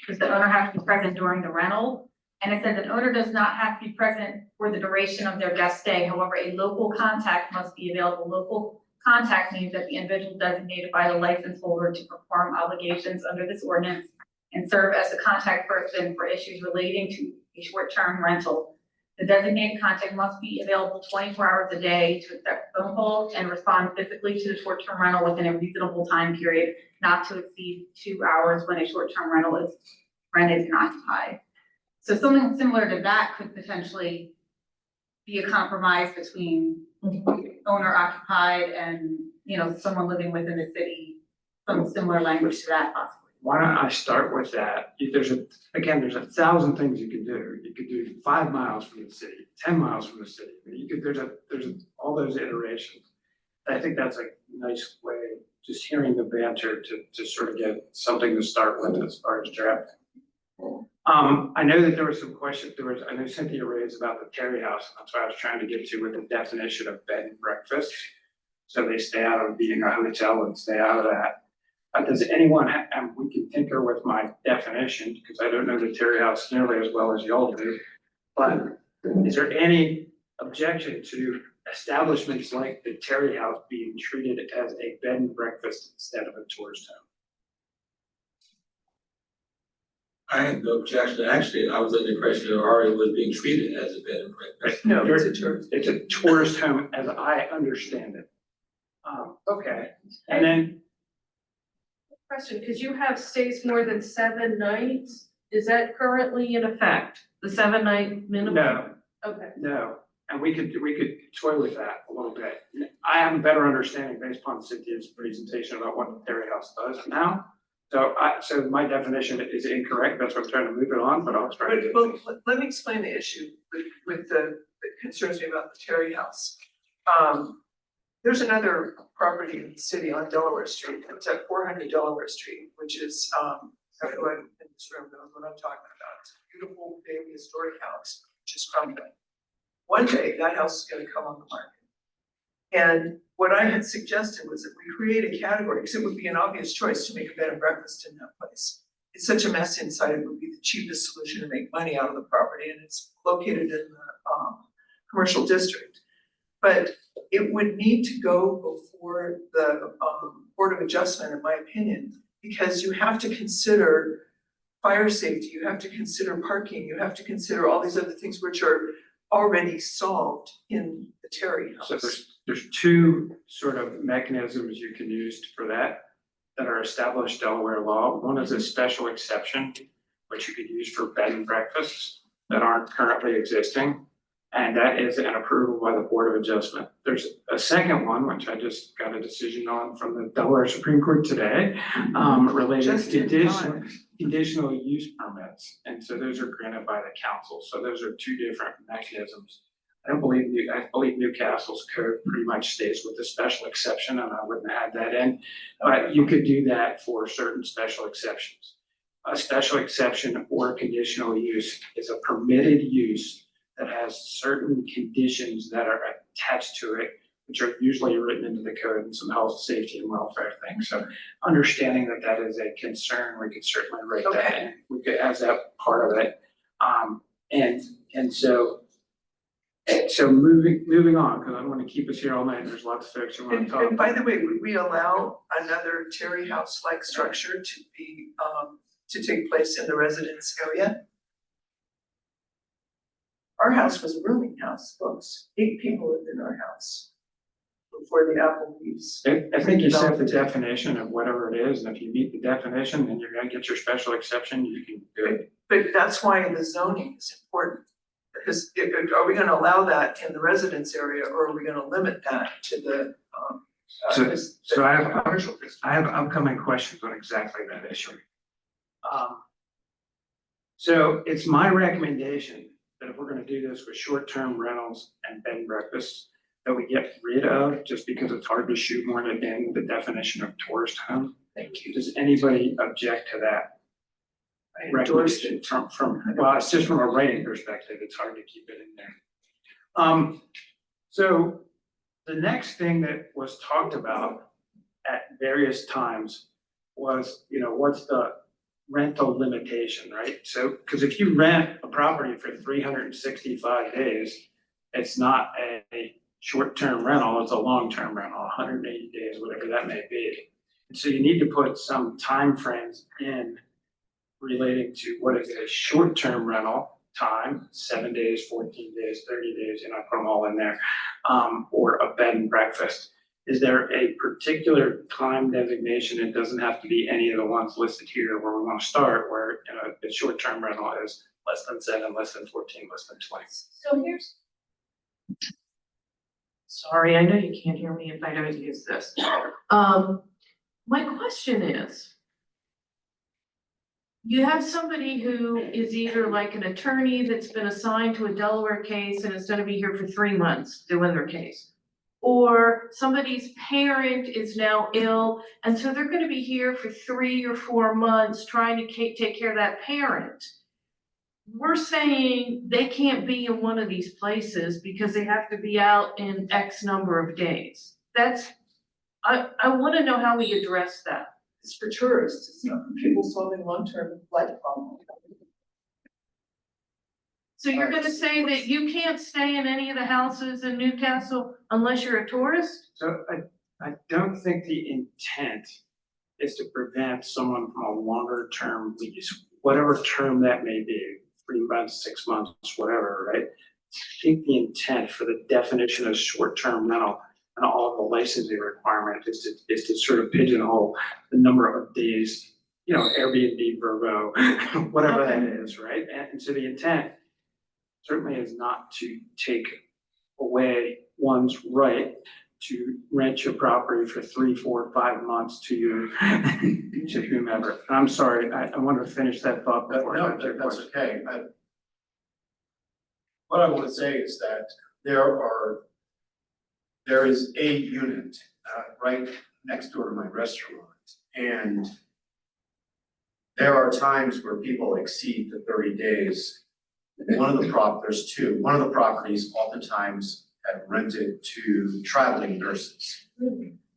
Speaker 9: does the owner have to be present during the rental? And it says an owner does not have to be present for the duration of their guest stay. However, a local contact must be available. Local contact means that the individual designated by the license holder to perform obligations under this ordinance and serve as the contact person for issues relating to a short-term rental. The designated contact must be available 24 hours a day to accept phone calls and respond physically to the short-term rental within a reasonable time period, not to exceed 2 hours when a short-term rental is rented and occupied. So something similar to that could potentially be a compromise between owner occupied and, someone living within the city, some similar language to that possibly.
Speaker 5: Why don't I start with that? There's 1,000 things you can do. You could do 5 miles from the city, 10 miles from the city. There's all those iterations. I think that's a nice way, just hearing the banter to sort of get something to start with as far as drafting. I know that there were some questions, I know Cynthia raised about the Terry House, and that's what I was trying to get to with the definition of bed and breakfast. So they stay out of being a hotel and stay out of that. Does anyone, and we can tinker with my definition, because I don't know the Terry House nearly as well as y'all do, but is there any objection to establishments like the Terry House being treated as a bed and breakfast instead of a tourist home?
Speaker 4: I had no objection. Actually, I was under the impression that Ari was being treated as a bed and breakfast.
Speaker 3: No, it's a tourist.
Speaker 5: It's a tourist home as I understand it. Okay, and then,
Speaker 2: question, because you have stays more than 7 nights, is that currently in effect? The 7-night minimum?
Speaker 5: no,
Speaker 2: Okay.
Speaker 5: no, and we could toy with that a little bit. I have a better understanding based upon Cynthia's presentation about what the Terry House does now. So my definition is incorrect, that's what I'm trying to move it on, but I'll try to.
Speaker 3: Well, let me explain the issue with that concerns me about the Terry House. There's another property in the city on Delaware Street, it's at 400 Delaware Street, which is, everyone in this room knows what I'm talking about. It's a beautiful, big historic house, which is crumbling. One day, that house is gonna come on the market. And what I had suggested was that we create a category, because it would be an obvious choice to make a bed and breakfast in that place. it's such a mess inside, it would be the cheapest solution to make money out of the property, and it's located in the, commercial district. But it would need to go before the, Board of Adjustment, in my opinion, because you have to consider fire safety, you have to consider parking, you have to consider all these other things which are already solved in the Terry
Speaker 5: So
Speaker 3: House.
Speaker 5: there's two sort of mechanisms you can use for that are established Delaware law. One is a special exception, which you could use for bed and breakfasts that aren't currently existing. And that is an approval by the Board of Adjustment. There's a second one, which I just got a decision on from the Delaware Supreme Court today, related
Speaker 3: Just
Speaker 5: to
Speaker 3: in time.
Speaker 5: conditional use permits. And so those are granted by the council. So those are two different mechanisms. I believe Newcastle's code pretty much stays with the special exception, and I wouldn't add that in. But you could do that for certain special exceptions. A special exception or conditional use is a permitted use that has certain conditions that are attached to it, which are usually written into the code and some health, safety, and welfare things. So understanding that that is a concern, we could certainly write that in. We could add that part of it. So moving on, because I don't want to keep us here all night. There's lots of folks who want to talk.
Speaker 3: And by the way, would we allow another Terry House-like structure to be, to take place in the residence area? Our house was a rooming house, folks. 8 people lived in our house before the Applebee's.
Speaker 5: I think you set the definition of whatever it is, and if you meet the definition, then you're gonna get your special exception, you can do it.
Speaker 3: But that's why the zoning is important. Because are we gonna allow that in the residence area, or are we gonna limit that to the,
Speaker 5: So I have upcoming questions on exactly that issue. So it's my recommendation that if we're gonna do this with short-term rentals and bed and breakfasts, that we get rid of, just because it's hard to shoehorn it in, the definition of tourist home.
Speaker 3: Thank you.
Speaker 5: Does anybody object to that?
Speaker 3: I endorsed it.
Speaker 5: Well, it's just from a writing perspective, it's hard to keep it in there. So the next thing that was talked about at various times was, what's the rental limitation, right? So, because if you rent a property for 365 days, it's not a short-term rental, it's a long-term rental, 180 days, whatever that may be. And so you need to put some timeframes in relating to what is a short-term rental time, 7 days, 14 days, 30 days, I put them all in there, or a bed and breakfast. Is there a particular time designation? It doesn't have to be any of the ones listed here where we want to start, where the short-term rental is less than 7, less than 14, less than 20.
Speaker 2: So here's. Sorry, I know you can't hear me if I don't use this. My question is, you have somebody who is either like an attorney that's been assigned to a Delaware case and is gonna be here for 3 months doing their case. Or somebody's parent is now ill, and so they're gonna be here for 3 or 4 months trying to take care of that parent. We're saying they can't be in one of these places because they have to be out in X number of days. I wanna know how we address that.
Speaker 3: It's for tourists, it's not for people solving long-term life problems.
Speaker 2: So you're gonna say that you can't stay in any of the houses in Newcastle unless you're a tourist?
Speaker 5: So I don't think the intent is to prevent someone from a longer term lease, whatever term that may be, 3 months, 6 months, whatever, right? I think the intent for the definition of short-term rental and all the licensing requirement is to sort of pigeonhole the number of days, Airbnb, Vrbo, whatever that is, right? And so the intent certainly is not to take away one's right to rent your property for 3, 4, 5 months to you, to whomever. And I'm sorry, I want to finish that thought before I answer your
Speaker 7: That's
Speaker 5: question.
Speaker 7: okay. What I want to say is that there is a unit right next door to my restaurant, and there are times where people exceed the 30 days. There's 2. One of the properties oftentimes have rented to traveling nurses.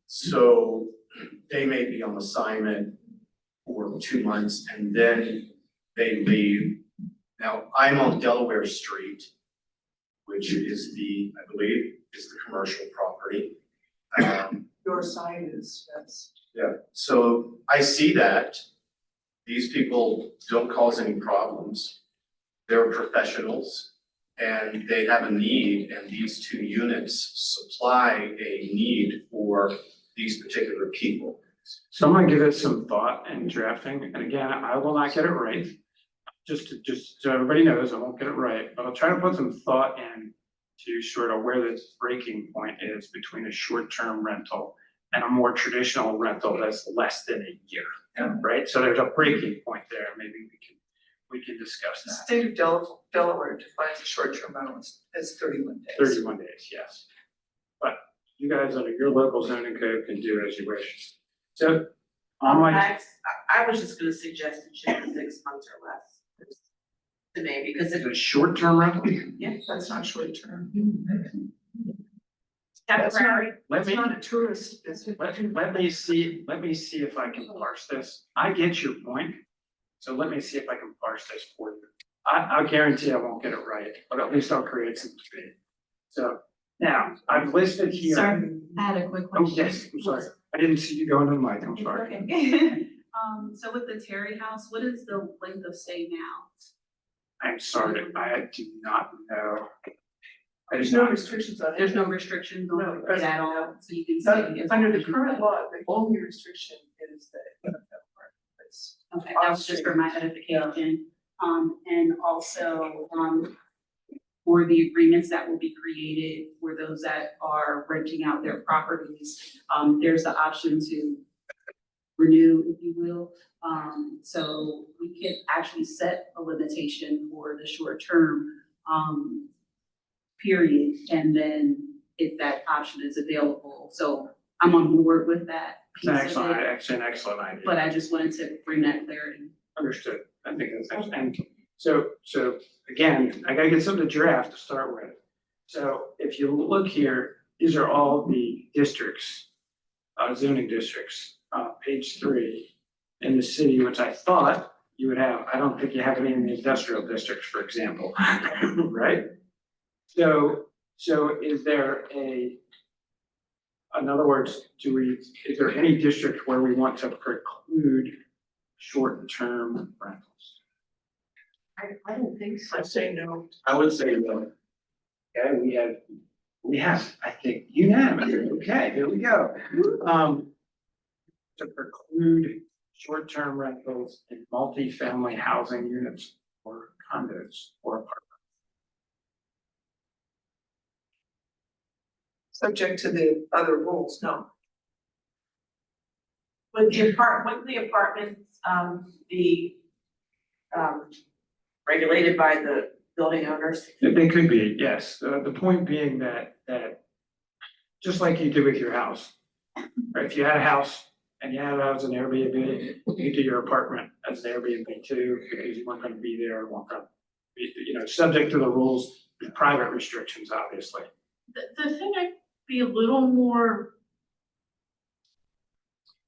Speaker 7: So they may be on assignment for for 2 months and then they leave. Now, I'm on Delaware Street, which is I believe, is the commercial property.
Speaker 3: Your side is, that's.
Speaker 7: Yeah, so I see that. These people don't cause any problems. They're professionals and they have a need, and these 2 units supply a need for these particular people.
Speaker 5: So I'm gonna give it some thought and drafting, and again, I will not get it right. Just so everybody knows, I won't get it right, but I'll try to put some thought in to sort of where this breaking point is between a short-term rental and a more traditional rental that's less than a year, right? So there's a breaking point there, maybe we can discuss
Speaker 3: The
Speaker 5: that.
Speaker 3: state of Delaware defines a short-term rental as 31 days.
Speaker 5: 31 days, yes. But you guys under your local zoning code can do as you wish. So on my,
Speaker 6: I was just gonna suggest it should be 6 months or less. To me, because
Speaker 5: is it a short-term rental?
Speaker 3: That's not short-term.
Speaker 6: temporary.
Speaker 5: Let
Speaker 3: It's
Speaker 5: me,
Speaker 3: not a tourist visit.
Speaker 5: let me see if I can parse this. I get your point. So let me see if I can parse this for you. I'll guarantee I won't get it right, but at least I'll create some debate. So now I've listed here.
Speaker 9: Sir, I had a quick
Speaker 5: Oh,
Speaker 9: question.
Speaker 5: yes, I'm sorry. I didn't see you going to the mic, I'm
Speaker 9: It's
Speaker 5: sorry.
Speaker 9: okay. So with the Terry House, what is the length of stay now?
Speaker 5: I'm sorry, I do not know. I
Speaker 3: There's
Speaker 5: did
Speaker 3: no
Speaker 5: not.
Speaker 3: restrictions on it.
Speaker 9: There's no restrictions
Speaker 3: No,
Speaker 9: on it
Speaker 3: presently,
Speaker 9: at all,
Speaker 3: no.
Speaker 9: so you can stay.
Speaker 3: Under the current law, the only restriction is the it's
Speaker 9: Okay, that was just for my edification. And also, for the agreements that will be created for those that are renting out their properties, there's the option to renew, if you will. So we can actually set a limitation for the short term, period, and then if that option is available. So I'm on board with that
Speaker 5: It's an
Speaker 9: piece of
Speaker 5: excellent,
Speaker 9: it,
Speaker 5: actually an excellent idea.
Speaker 9: but I just wanted to bring that clarity.
Speaker 5: Understood. I think that's excellent. And so again, I gotta get something to draft to start with. So if you look here, these are all the districts, zoning districts, page 3 in the city, which I thought you would have. I don't think you have any in the industrial districts, for example, right? So is there in other words, is there any district where we want to preclude short-term rentals?
Speaker 3: I don't think so. I say no.
Speaker 4: I would say no.
Speaker 5: Okay, we have, I think, unanimous. Okay, here we go. To preclude short-term rentals in multifamily housing units or condos or apartments.
Speaker 3: Subject to the other rules, no.
Speaker 6: Would the apartments, be, regulated by the building owners?
Speaker 5: They could be, yes. The point being that just like you do with your house, right? If you had a house and you had it as an Airbnb, you do your apartment as an Airbnb too, because you weren't gonna be there, weren't gonna be, subject to the rules, private restrictions, obviously.
Speaker 2: The thing I'd be a little more.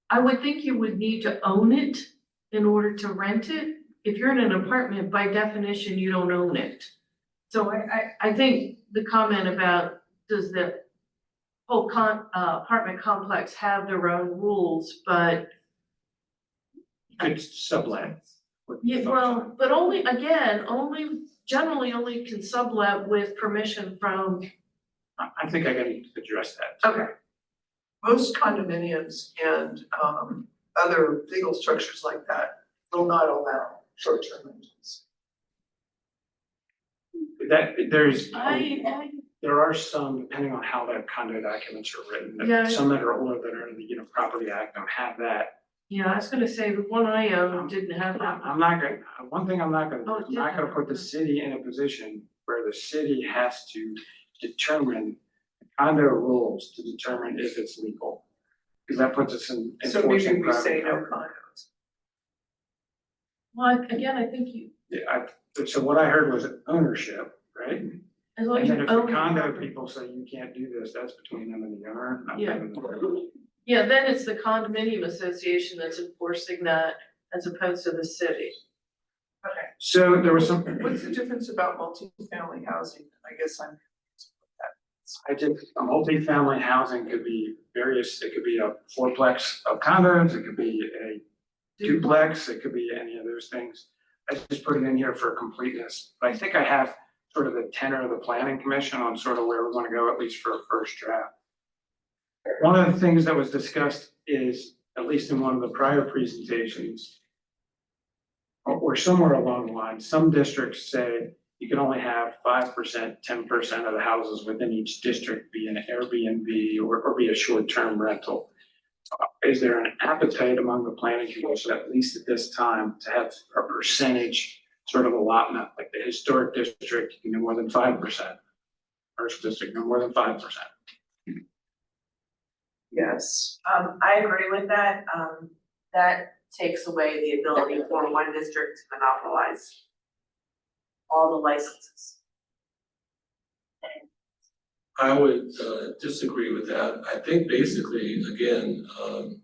Speaker 2: I would think you would need to own it in order to rent it. If you're in an apartment, by definition, you don't own it. So I think the comment about does the whole apartment complex have their own rules, but.
Speaker 5: Could sublet.
Speaker 2: Yeah, well, but generally only can sublet with permission from.
Speaker 5: I think I gotta address that.
Speaker 2: Okay.
Speaker 3: Most condominiums and other legal structures like that will not allow short-term rentals.
Speaker 5: There are some, depending on how the condo documents are written,
Speaker 2: Yeah.
Speaker 5: some that are older that are in the, Property Act don't have that.
Speaker 2: Yeah, I was gonna say the one I owned didn't have that.
Speaker 5: I'm not gonna, one thing I'm not gonna
Speaker 2: Oh,
Speaker 5: do, I'm not gonna put the city in a position where the city has to determine condo rules to determine if it's legal. Because that puts us in
Speaker 3: So maybe
Speaker 5: enforcing
Speaker 3: we say
Speaker 5: private
Speaker 3: no
Speaker 5: property.
Speaker 3: condos.
Speaker 2: Well, again, I think you,
Speaker 5: Yeah, so what I heard was ownership, right?
Speaker 2: as long
Speaker 5: And
Speaker 2: as
Speaker 5: then
Speaker 2: you
Speaker 5: if the
Speaker 2: own. the
Speaker 5: condo
Speaker 2: property.
Speaker 5: people say you can't do this, that's between them and the owner, not
Speaker 2: Yeah.
Speaker 5: them and the.
Speaker 2: Yeah, then it's the condominium association that's enforcing that, as opposed to the city.
Speaker 3: Okay.
Speaker 5: So there was some,
Speaker 3: What's the difference about multifamily housing? I guess I'm.
Speaker 5: I did, a multifamily housing could be various, it could be a fourplex of condos, it could be a duplex, it could be any of those things. I just put it in here for completeness, but I think I have sort of the tenor of the planning commission on sort of where we want to go, at least for a first draft. One of the things that was discussed is, at least in one of the prior presentations, or somewhere along the line, some districts say you can only have 5%, 10% of the houses within each district be an Airbnb or be a short-term rental. Is there an appetite among the planning commission, at least at this time, to have a percentage sort of allotment, like the historic district, you can do more than 5%. First district, no more than 5%.
Speaker 3: Yes.
Speaker 6: I agree with that. That takes away the ability for one district to monopolize all the licenses.
Speaker 4: I would disagree with that. I think basically, again, the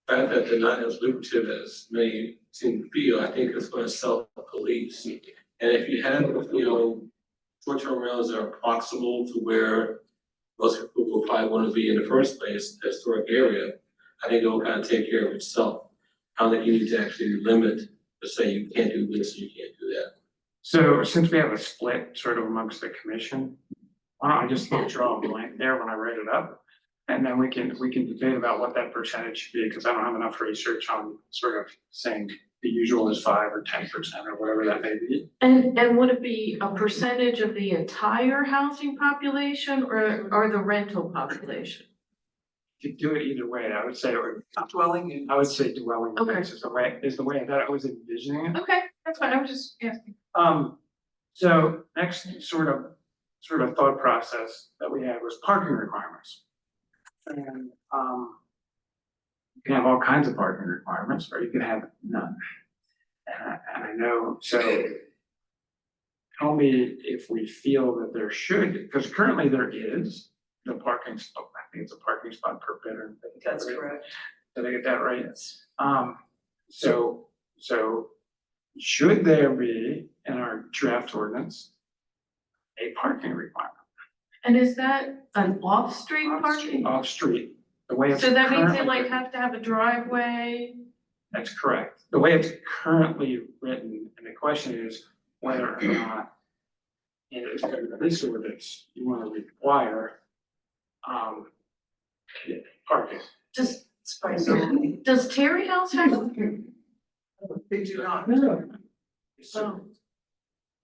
Speaker 4: fact that they're not as lucrative as many seem to feel, I think it's gonna self-police. And if you have, short-term rentals that are proximal to where most people will probably wanna be in the first place, the historic area, I think it'll kind of take care of itself. I don't think you need to actually limit to say you can't do this, you can't do that.
Speaker 5: So since we have a split sort of amongst the commission, why don't I just draw a blank there when I write it up? And then we can debate about what that percentage should be, because I don't have enough research on sort of saying the usual is 5 or 10% or whatever that may be.
Speaker 2: And would it be a percentage of the entire housing population or the rental population?
Speaker 5: You could do it either way. I would say,
Speaker 3: Dwelling in.
Speaker 5: I would say dwelling
Speaker 2: Okay.
Speaker 5: units is the way that I was envisioning it.
Speaker 2: Okay, that's fine, I'm just asking.
Speaker 5: So next sort of thought process that we had was parking requirements. And, you can have all kinds of parking requirements, or you can have none. And I know, so tell me if we feel that there should, because currently there is the parking spot, I think it's a parking spot per bedroom.
Speaker 3: That's correct.
Speaker 5: Did I get that right? So should there be in our draft ordinance a parking requirement?
Speaker 2: And is that an off-street parking?
Speaker 5: Off-street, the way it's
Speaker 2: So that means they
Speaker 5: currently
Speaker 2: like
Speaker 5: written.
Speaker 2: have to have a driveway?
Speaker 5: That's correct. The way it's currently written, and the question is whether or not in this ordinance, you want to require parking.
Speaker 2: Does Terry House have?
Speaker 3: They do not.
Speaker 2: Oh.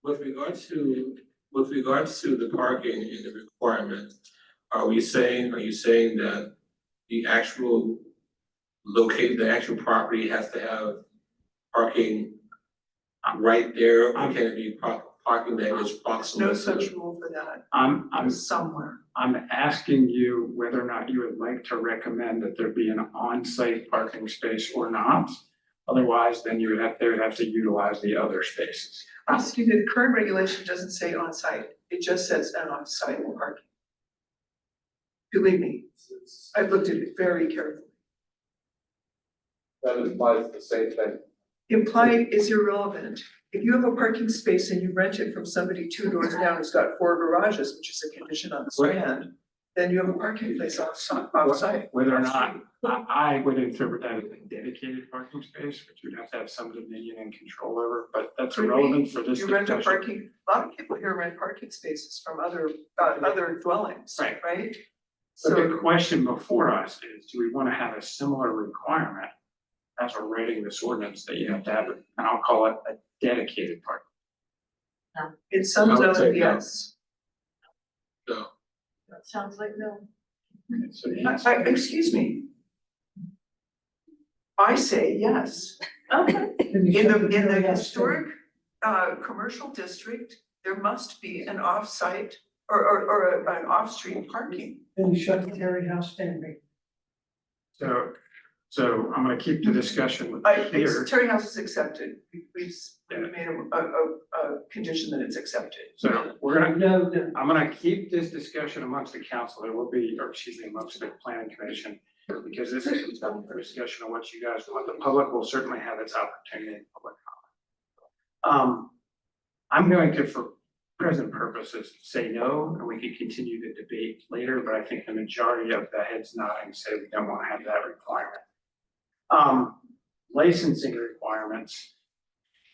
Speaker 4: With regards to the parking and the requirement, are you saying that the actual property has to have parking right there, or can it be parking that is proximal?
Speaker 3: No such rule for that.
Speaker 5: I'm
Speaker 3: Somewhere.
Speaker 5: asking you whether or not you would like to recommend that there be an on-site parking space or not. Otherwise, then they would have to utilize the other spaces.
Speaker 3: Excuse me, the current regulation doesn't say on-site, it just says an on-site parking. Believe me, I've looked at it very carefully.
Speaker 8: That implies the same thing.
Speaker 3: Implied is irrelevant. If you have a parking space and you rent it from somebody 2 doors down who's got 4 garages, which is a condition on the Strand, then you have a parking place off-site.
Speaker 5: Whether or not, I would interpret that as a dedicated parking space, which you'd have to have some dominion and control over, but that's
Speaker 3: Could be.
Speaker 5: irrelevant for this
Speaker 3: You rent a
Speaker 5: discussion.
Speaker 3: a lot of people here rent parking spaces from other dwellings,
Speaker 5: Right.
Speaker 3: right?
Speaker 5: So
Speaker 3: So
Speaker 5: the question before us is, do we want to have a similar requirement as we're writing this ordinance that you have to have, and I'll call it a dedicated parking?
Speaker 3: in some
Speaker 4: I would say
Speaker 3: zones,
Speaker 4: no.
Speaker 3: yes.
Speaker 4: No.
Speaker 2: That sounds like no.
Speaker 5: So the answer-
Speaker 3: Excuse me. I say yes.
Speaker 2: Okay.
Speaker 3: In the historic, commercial district, there must be an off-site or an off-street parking.
Speaker 11: Then you shut the Terry House down.
Speaker 5: So I'm gonna keep the discussion here.
Speaker 3: Terry House is accepted. We've made a condition that it's accepted.
Speaker 5: So we're gonna,
Speaker 11: No,
Speaker 5: I'm gonna keep this discussion amongst the council. There will be, or excuse me, amongst the planning commission. because this is a discussion of what you guys want. The public will certainly have its opportunity in public comment. I'm going to, for present purposes, say no, and we can continue the debate later, but I think the majority of the heads nodding say we don't want to have that requirement. Licensing requirements.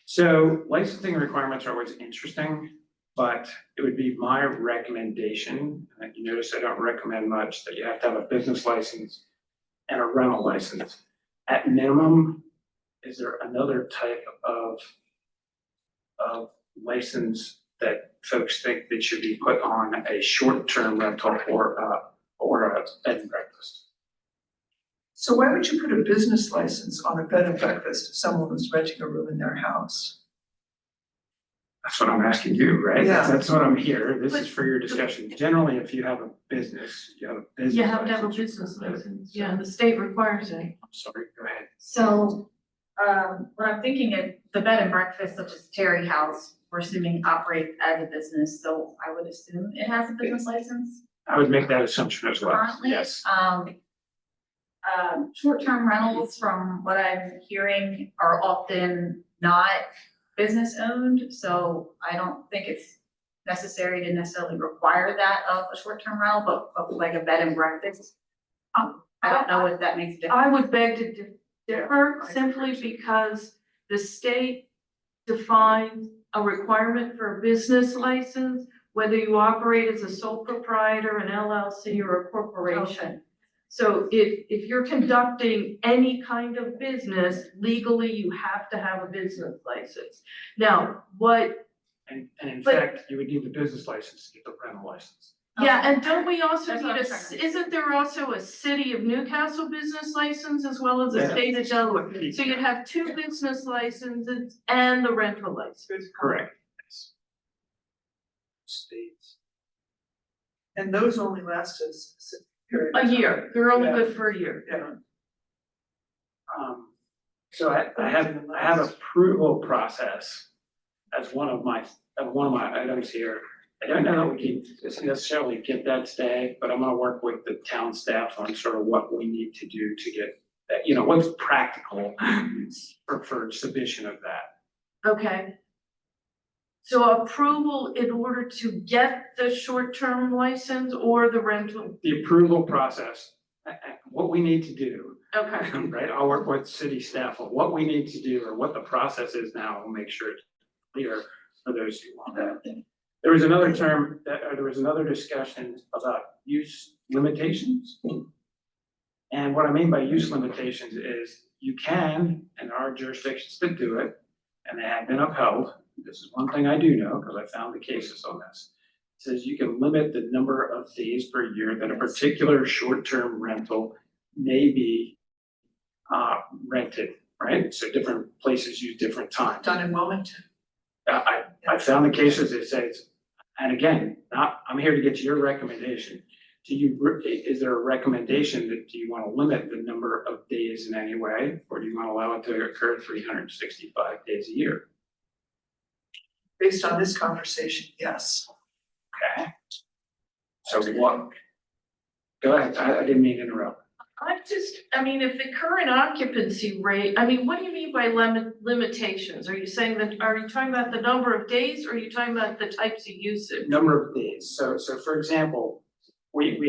Speaker 5: So licensing requirements are always interesting, but it would be my recommendation, and you notice I don't recommend much, that you have to have a business license and a rental license. At minimum, is there another type of license that folks think that should be put on a short-term rental or a bed and breakfast?
Speaker 3: So why would you put a business license on a bed and breakfast if someone was renting a room in their house?
Speaker 5: That's what I'm asking you, right?
Speaker 3: Yeah.
Speaker 5: That's what I'm here. This is for your discussion. Generally, if you have a business, you have a business.
Speaker 2: You have to have a
Speaker 5: license.
Speaker 2: business license, yeah, the state requires it.
Speaker 5: I'm sorry, go ahead.
Speaker 9: So, what I'm thinking is the bed and breakfast such as Terry House, we're assuming operates as a business, so I would assume it has a business license
Speaker 5: I would make that assumption as well,
Speaker 9: currently.
Speaker 5: yes.
Speaker 9: Short-term rentals, from what I'm hearing, are often not business owned, so I don't think it's necessary to necessarily require that of a short-term rental, but like a bed and breakfast. I don't know if that makes a difference.
Speaker 2: I would beg to differ simply because the state defines a requirement for a business license, whether you operate as a sole proprietor, an LLC, or a corporation. So if you're conducting any kind of business, legally, you have to have a business license. Now,
Speaker 5: And in
Speaker 2: But-
Speaker 5: fact, you would need the business license to get the rental license.
Speaker 2: yeah, and don't we also
Speaker 9: That's
Speaker 2: need
Speaker 9: what I'm trying to-
Speaker 2: isn't there also a city of Newcastle business license as well as a
Speaker 5: Yeah.
Speaker 2: state of Delaware? So you'd have two business licenses and the rental license.
Speaker 5: Correct. Yes. States.
Speaker 3: And those only last a specific period.
Speaker 2: A
Speaker 3: of time.
Speaker 2: year, they're only
Speaker 3: Yeah.
Speaker 2: good for a year.
Speaker 3: Yeah.
Speaker 5: So I have approval process as one of my items here. I don't know that we can necessarily get that today, but I'm gonna work with the town staff on sort of what we need to do to get that, what's practical for submission of that.
Speaker 2: Okay. So approval in order to get the short-term license or the rental?
Speaker 5: The approval process, what we need to do,
Speaker 2: Okay,
Speaker 5: right? I'll work with city staff on what we need to do or what the process is now. We'll make sure it's clear for those who want that. There was another there was another discussion about use limitations. And what I mean by use limitations is you can, and there are jurisdictions that do it, and they have been upheld. This is one thing I do know, because I found the cases on this. It says you can limit the number of days per year that a particular short-term rental may be rented, right? So different places use different times.
Speaker 3: Done in Wilmington.
Speaker 5: I found the cases that says, and again, I'm here to get your recommendation. Is there a recommendation that, do you want to limit the number of days in any way? Or do you want to allow it to occur 365 days a year?
Speaker 3: Based on this conversation, yes.
Speaker 5: Okay. So what? Go ahead, I didn't mean to interrupt.
Speaker 2: if the current occupancy rate, what do you mean by limitations? Are you saying are you talking about the number of days or are you talking about the types of usage?
Speaker 5: Number of days. So for example, we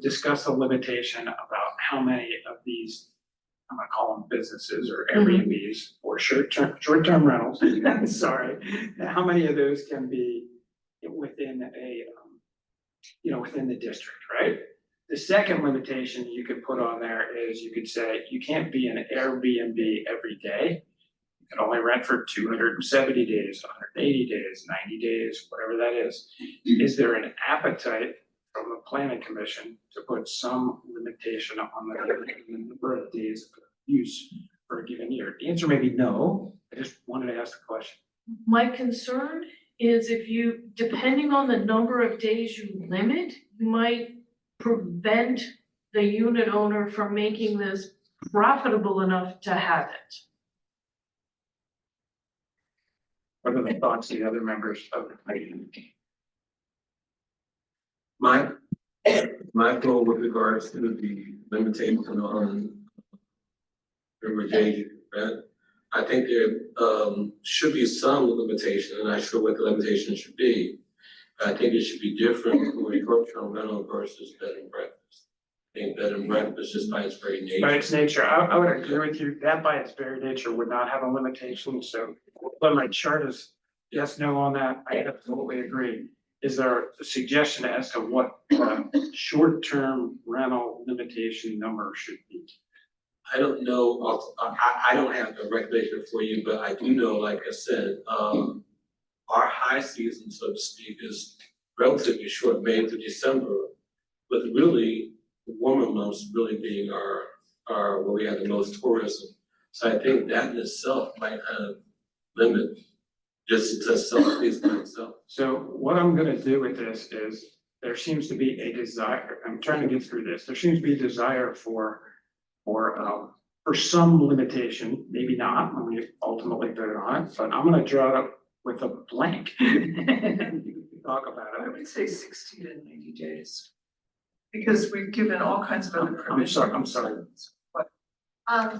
Speaker 5: discussed a limitation about how many of these, I'm gonna call them businesses or Airbnbs or short-term rentals, sorry. How many of those can be within within the district, right? The second limitation you could put on there is you could say you can't be an Airbnb every day. You can only rent for 270 days, 180 days, 90 days, whatever that is. Is there an appetite from the planning commission to put some limitation on the number of days of use for a given year? The answer may be no. I just wanted to ask the question.
Speaker 2: My concern is depending on the number of days you limit, you might prevent the unit owner from making this profitable enough to have it.
Speaker 5: What are the thoughts of the other members of the committee?
Speaker 4: Mike? Michael, with regards to the limitation on River J, rent, I think there should be some limitation, and I'm not sure what the limitation should be. I think it should be different for a short-term rental versus bed and breakfast. I think bed and breakfast, just by its very nature.
Speaker 5: By its nature, I would agree with you, that by its very nature would not have a limitation, so, but my chart is yes, no on that, I absolutely agree. Is there a suggestion as to what short-term rental limitation number should be?
Speaker 4: I don't know, I don't have a regulation for you, but I do know, like I said, our high season, so to speak, is relatively short, May to December. But really, the warmer months really being our, where we have the most tourism. So I think that in itself might kind of limit just to self-paced by itself.
Speaker 5: So what I'm gonna do with this is, there seems to be a desire, I'm trying to get through this, there seems to be a desire for some limitation, maybe not, when we ultimately vote on it, but I'm gonna draw it up with a blank. Talk about
Speaker 3: I
Speaker 5: it.
Speaker 3: would say 60 to 90 days. Because we've given all kinds of other permissions.
Speaker 5: I'm sorry.
Speaker 9: I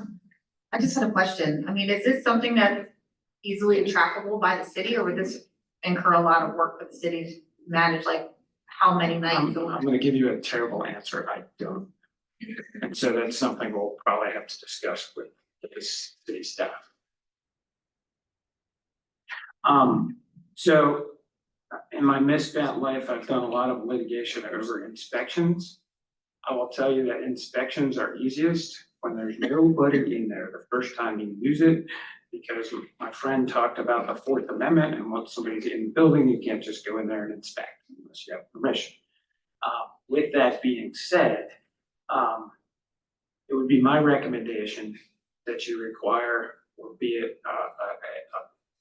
Speaker 9: just had a question. I mean, is this something that's easily trackable by the city, or would this incur a lot of work for the city to manage, like how many nights?
Speaker 5: I'm gonna give you a terrible answer, I don't. And so that's something we'll probably have to discuss with the city staff. So in my misspent life, I've done a lot of litigation over inspections. I will tell you that inspections are easiest when there's nobody in there the first time you use it. Because my friend talked about the Fourth Amendment, and once somebody's in the building, you can't just go in there and inspect unless you have permission. With that being said, it would be my recommendation that you require, or be it a bed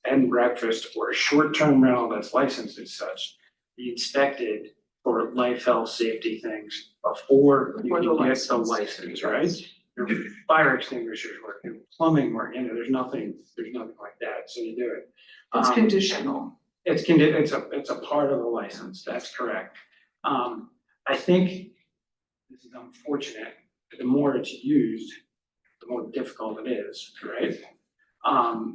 Speaker 5: and breakfast or a short-term rental that's licensed as such, be inspected for life, health, safety things before you
Speaker 3: Before the
Speaker 5: can get the
Speaker 3: license.
Speaker 5: license, right? Your fire extinguishers work, your plumbing work, there's nothing like that, so you do it.
Speaker 3: It's conditional.
Speaker 5: It's a part of the license, that's correct. I think this is unfortunate, the more it's used, the more difficult it is, right?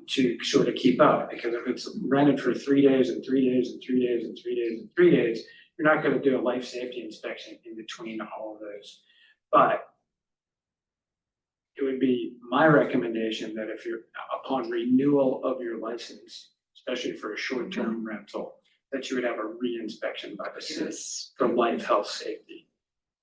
Speaker 5: To sort of keep up, because if it's rented for 3 days and 3 days and 3 days and 3 days and 3 days, you're not gonna do a life safety inspection in between all of those. But it would be my recommendation that if you're, upon renewal of your license, especially for a short-term rental, that you would have a re-inspection by the city for life, health, safety.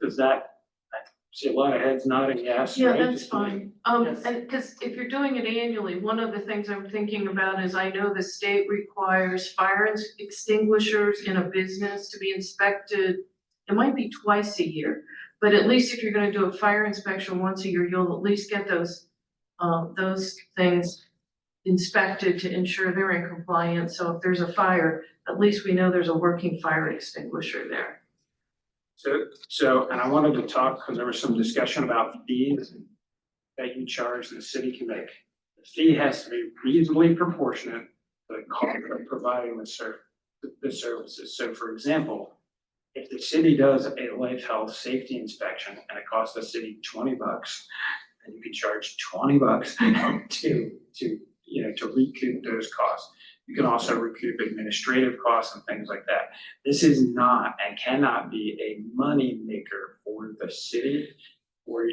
Speaker 5: Does that, I see a lot of heads nodding yes,
Speaker 2: Yeah,
Speaker 5: right?
Speaker 2: that's
Speaker 5: Just-
Speaker 2: fine.
Speaker 3: Yes.
Speaker 2: And because if you're doing it annually, one of the things I'm thinking about is I know the state requires fire extinguishers in a business to be inspected. It might be twice a year, but at least if you're gonna do a fire inspection once a year, you'll at least get those things inspected to ensure they're in compliance. So if there's a fire, at least we know there's a working fire extinguisher there.
Speaker 5: So, and I wanted to talk, because there was some discussion about fees that you charge the city can make. The fee has to be reasonably proportionate to the cost of providing the services. So for example, if the city does a life, health, safety inspection and it costs the city $20, and you can charge $20 to recoup those costs. You can also recoup administrative costs and things like that. This is not and cannot be a money maker for the city, or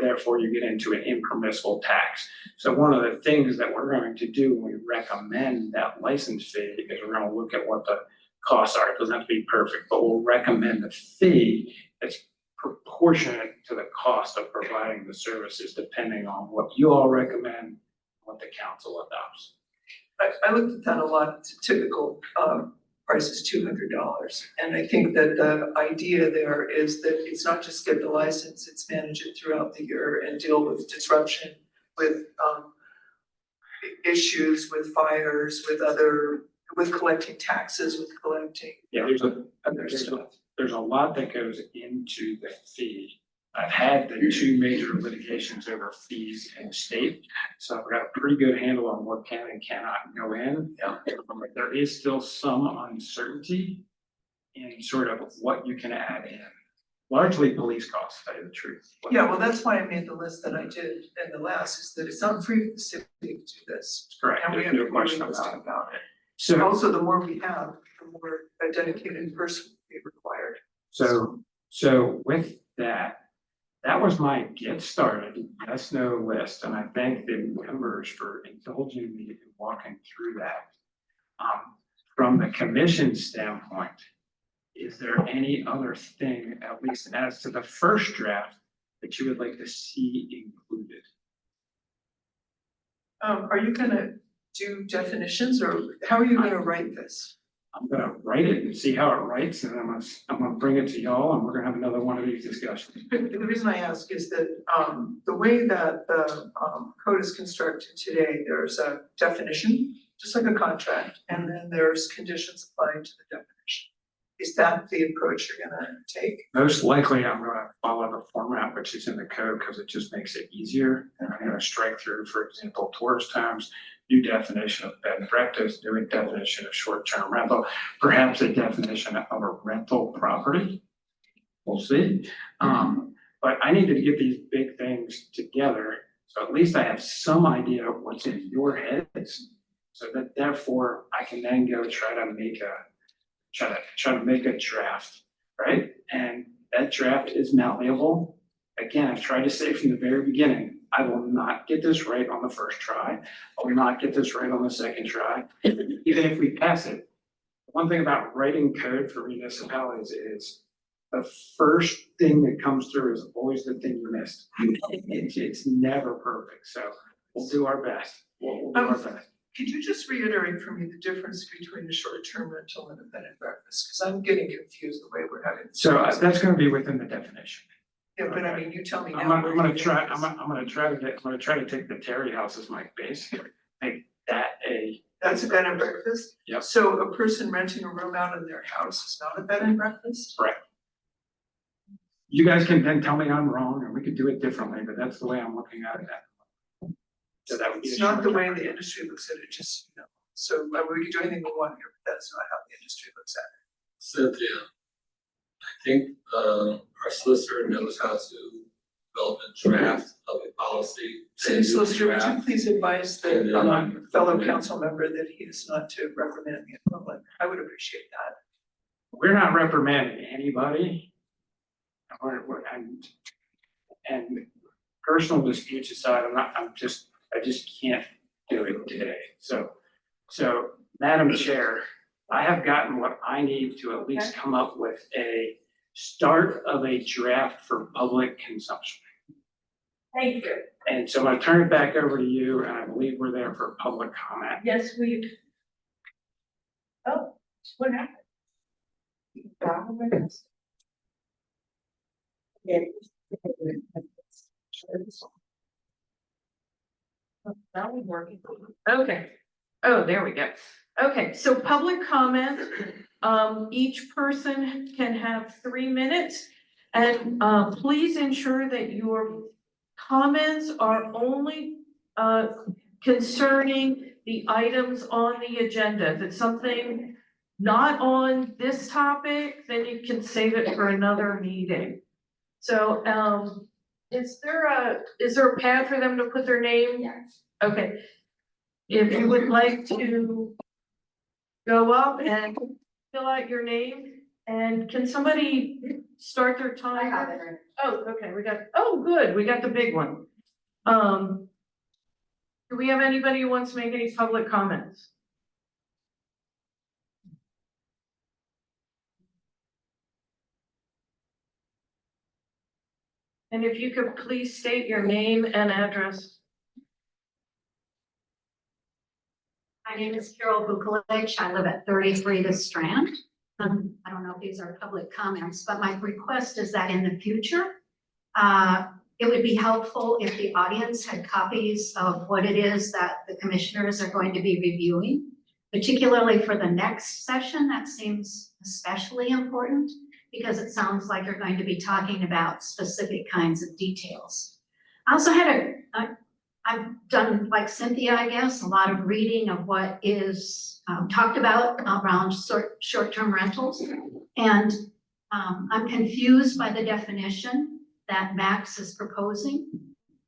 Speaker 5: therefore you get into an impermissible tax. So one of the things that we're going to do when we recommend that license fee is we're gonna look at what the costs are. It doesn't have to be perfect, but we'll recommend a fee that's proportionate to the cost of providing the services, depending on what you all recommend, what the council adopts.
Speaker 3: I looked at that a lot, typical price is $200. And I think that the idea there is that it's not just get the license, it's manage it throughout the year and deal with disruption, with issues, with fires, with collecting taxes, with collecting.
Speaker 5: Yeah,
Speaker 3: other stuff.
Speaker 5: there's a lot that goes into the fee. I've had the 2 major litigations over fees in the state, so I've got a pretty good handle on what can and cannot go in. There is still some uncertainty in sort of what you can add in. largely police costs, to tell you the truth.
Speaker 3: Yeah, well, that's why I made the list that I did in the last, is that it's not free for the city to do this.
Speaker 5: That's correct,
Speaker 3: And we
Speaker 5: there's
Speaker 3: have
Speaker 5: no
Speaker 3: to be
Speaker 5: question
Speaker 3: realistic
Speaker 5: about it.
Speaker 3: about it.
Speaker 5: So,
Speaker 3: Also, the more we have, the more a dedicated person will be required.
Speaker 5: so with that, that was my get started, yes, no list, and I thank the members for indulging me in walking through that. From the commission standpoint, is there any other thing, at least as to the first draft, that you would like to see included?
Speaker 3: Are you gonna do definitions, or how are you gonna write this?
Speaker 5: I'm gonna write it and see how it writes, and I'm gonna bring it to y'all, and we're gonna have another one of these discussions.
Speaker 3: The reason I ask is that, the way that the, code is constructed today, there's a definition, just like a contract, and then there's conditions applied to the definition. Is that the approach you're gonna take?
Speaker 5: Most likely, I'm gonna follow the format which is in the code, because it just makes it easier, and I'm gonna strike through, for example, tourist homes, new definition of bed and breakfast, new definition of short-term rental, perhaps a definition of a rental property. We'll see. But I needed to get these big things together, so at least I have some idea of what's in your heads. So that therefore I can then go try to make a draft, right? And that draft is malleable. Again, I've tried to say from the very beginning, I will not get this right on the first try. I will not get this right on the second try, even if we pass it. One thing about writing code for municipalities is the first thing that comes through is always the thing you missed. It's never perfect, so we'll do our best. We'll do our best.
Speaker 3: Could you just reiterate for me the difference between a short-term rental and a bed and breakfast? Because I'm getting confused the way we're having. this
Speaker 5: So
Speaker 3: conversation.
Speaker 5: that's gonna be within the definition.
Speaker 3: Yeah, but I mean, you tell me now.
Speaker 5: I'm gonna
Speaker 3: where you
Speaker 5: try,
Speaker 3: think
Speaker 5: I'm gonna try to take the Terry House as my base, make that a,
Speaker 3: That's a bed and breakfast?
Speaker 5: Yep.
Speaker 3: So a person renting a room out in their house is not a bed and breakfast?
Speaker 5: you guys can then tell me I'm wrong, and we could do it differently, but that's the way I'm looking at it. So that would be.
Speaker 3: It's
Speaker 5: a
Speaker 3: not the
Speaker 5: short
Speaker 3: way
Speaker 5: term.
Speaker 3: the industry looks at it, just, you know. So we can do anything we want here, but that's not how the industry looks at it.
Speaker 4: Cynthia, I think, our solicitor knows how to develop a draft of a policy.
Speaker 3: City solicitor, would you
Speaker 4: Draft.
Speaker 3: please advise the
Speaker 4: And then-
Speaker 3: fellow council member that he is not to reprimand me in public? I would appreciate that.
Speaker 5: We're not reprimanding anybody. And personal disputes aside, I just can't do it today. So, Madam Chair, I have gotten what I need to at least come up with a start of a draft for public consumption.
Speaker 2: Thank you.
Speaker 5: And so I'm gonna turn it back over to you, and I believe we're there for public comment.
Speaker 2: Yes, oh, what happened? That was working. Okay. Oh, there we go. Okay, so public comment, each person can have 3 minutes. And, please ensure that your comments are only, concerning the items on the agenda. If it's something not on this topic, then you can save it for another meeting. So, is there a path for them to put their name?
Speaker 9: Yes.
Speaker 2: Okay. If you would like to go up and fill out your name, and can somebody start their timer? Oh, okay, good, we got the big one. Do we have anybody who wants to make any public comments? And if you could please state your name and address.
Speaker 12: My name is Carol Bukolich. I live at 33 The Strand. I don't know if these are public comments, but my request is that in the future, it would be helpful if the audience had copies of what it is that the commissioners are going to be reviewing, particularly for the next session. That seems especially important because it sounds like you're going to be talking about specific kinds of details. I also had I've done, like Cynthia, I guess, a lot of reading of what is talked about around short-term rentals. And I'm confused by the definition that Max is proposing.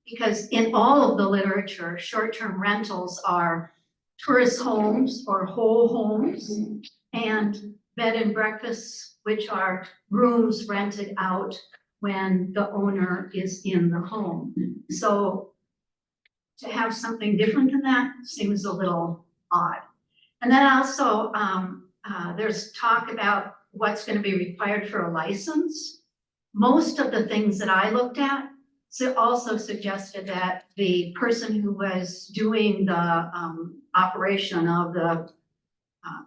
Speaker 12: Because in all of the literature, short-term rentals are tourist homes or whole homes and bed and breakfasts, which are rooms rented out when the owner is in the home. So to have something different than that seems a little odd. And then also, there's talk about what's gonna be required for a license. Most of the things that I looked at also suggested that the person who was doing the operation of the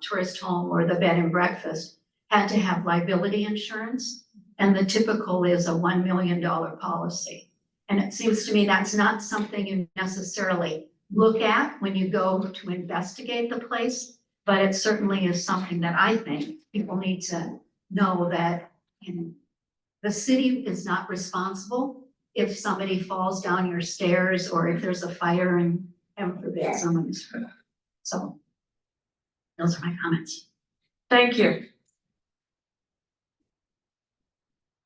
Speaker 12: tourist home or the bed and breakfast had to have liability insurance, and the typical is a $1 million policy. And it seems to me that's not something you necessarily look at when you go to investigate the place, but it certainly is something that I think people need to know that the city is not responsible if somebody falls down your stairs or if there's a fire and heaven forbid someone's hurt. So those are my comments.
Speaker 2: Thank you.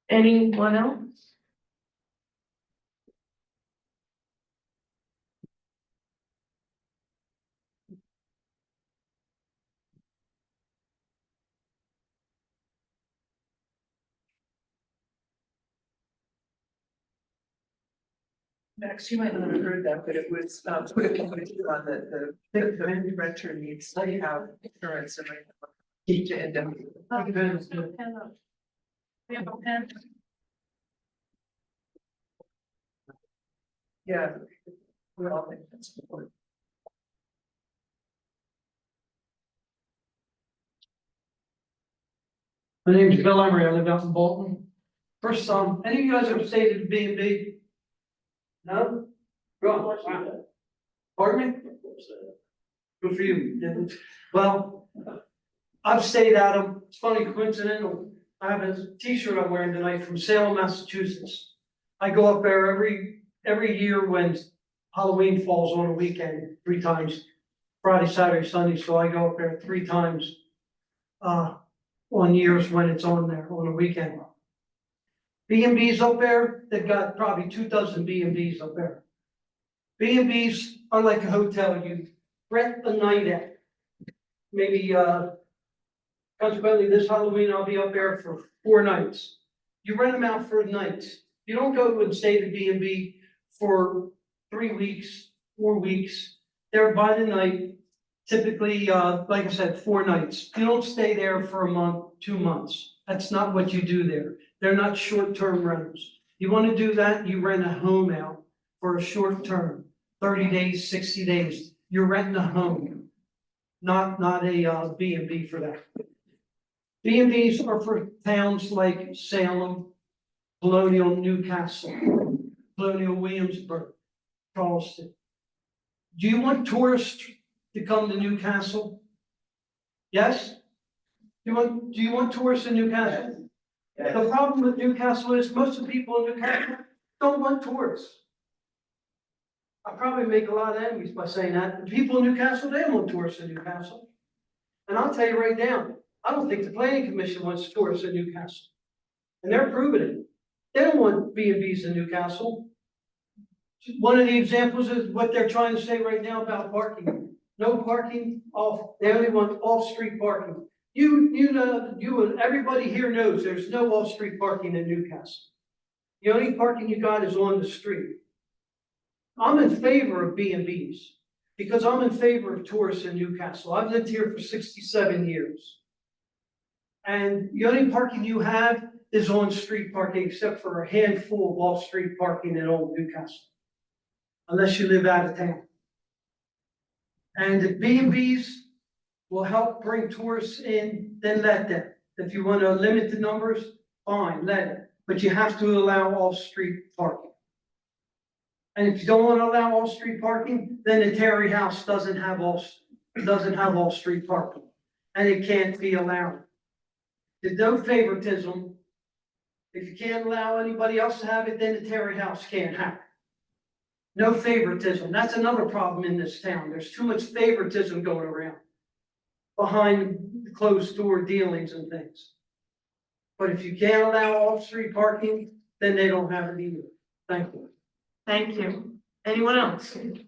Speaker 2: Anyone else?
Speaker 3: Max, you might not have heard that, but it was, put a condition on the renter needs to have insurance and need to end up.
Speaker 2: We have a pen.
Speaker 3: Yeah. We all think that's important.
Speaker 11: My name is Bill Emery, I live out in Bolton. First, any of you guys ever stayed at B and B? No? Go on. Wow. Pardon me? Good for you. Didn't. Well, I've stayed at them. It's funny, coincidental. I have a t-shirt I'm wearing tonight from Salem, Massachusetts. I go up there every year when Halloween falls on a weekend, 3 times, Friday, Saturday, Sunday, so I go up there 3 times on years when it's on there on a weekend. B&Bs up there, they've got probably 2 dozen B&Bs up there. B&Bs are like a hotel, you rent a night at. Maybe consequently this Halloween, I'll be up there for 4 nights. You rent them out for nights. You don't go and stay at B&B for 3 weeks, 4 weeks. They're by the night, typically, like I said, 4 nights. You don't stay there for a month, 2 months. That's not what you do there. They're not short-term rentals. You want to do that, you rent a home out for a short term, 30 days, 60 days. You're renting a home, not a B&B for that. B&Bs are for towns like Salem, Colonial Newcastle, Colonial Williamsburg, Charleston. Do you want tourists to come to Newcastle? Yes? Do you want tourists in Newcastle? Yes. The problem with Newcastle is most of the people in Newcastle don't want tourists. I probably make a lot of enemies by saying that. The people in Newcastle, they don't want tourists in Newcastle. And I'll tell you right now, I don't think the planning commission wants tourists in Newcastle. And they're proving it. They don't want B&Bs in Newcastle. One of the examples is what they're trying to say right now about parking. No parking off, they only want off-street parking. You know, everybody here knows there's no off-street parking in Newcastle. The only parking you got is on the street. I'm in favor of B&Bs because I'm in favor of tourists in Newcastle. I've lived here for 67 years. And the only parking you have is on-street parking, except for a handful of off-street parking in Old Newcastle, unless you live out of town. And if B&Bs will help bring tourists in, then let them. If you want to limit the numbers, fine, let it. But you have to allow off-street parking. And if you don't want to allow off-street parking, then the Terry House doesn't have off-street parking, and it can't be allowed. There's no favoritism. If you can't allow anybody else to have it, then the Terry House can't have it. No favoritism. That's another problem in this town. There's too much favoritism going around behind the closed door dealings and things. But if you can't allow off-street parking, then they don't have it either. Thank you.
Speaker 2: Thank you. Anyone else?
Speaker 13: Ken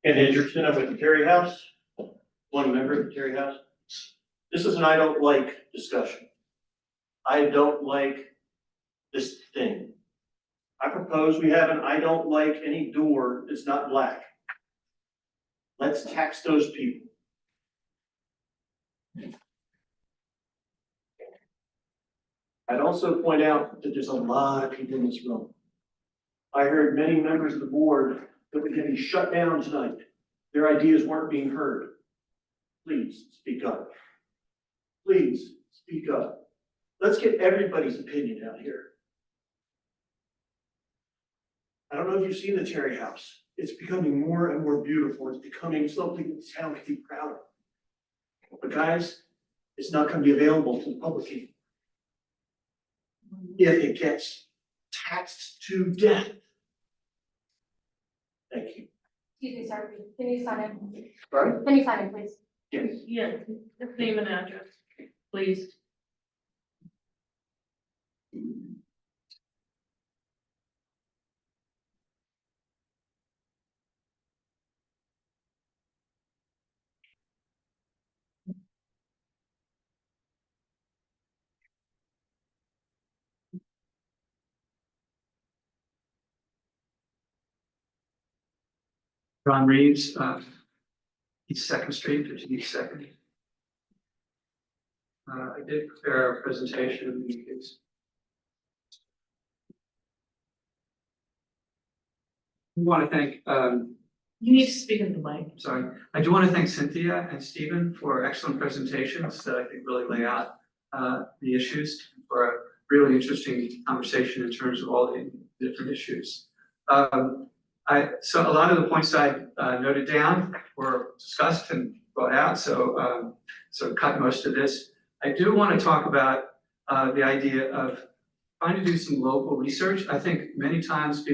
Speaker 13: Hendrickson, I'm with the Terry House, one member of the Terry House. This is an I don't like discussion. I don't like this thing. I propose we have an I don't like any door that's not black. Let's tax those people. I'd also point out that there's a lot of people in this room. I heard many members of the board that were getting shut down tonight. Their ideas weren't being heard. Please speak up. Please speak up. Let's get everybody's opinion out here. I don't know if you've seen the Terry House. It's becoming more and more beautiful. It's becoming something the town can be proud of. But guys, it's not going to be available to the public anymore. If it gets taxed to death. Thank you.
Speaker 9: Excuse me, sir, can you sign in?
Speaker 13: Sorry?
Speaker 9: Can you sign in, please?
Speaker 13: Yes.
Speaker 2: Yeah, just name and address, please.
Speaker 5: Ron Reeves, East Second Street, 52 Second. I did prepare a presentation of the case. I want to thank,
Speaker 2: You need to speak in the mic.
Speaker 5: sorry, I do want to thank Cynthia and Stephen for excellent presentations that I think really lay out the issues for a really interesting conversation in terms of all the different issues. So a lot of the points I noted down were discussed and brought out, so cut most of this. I do want to talk about the idea of trying to do some local research. I think many times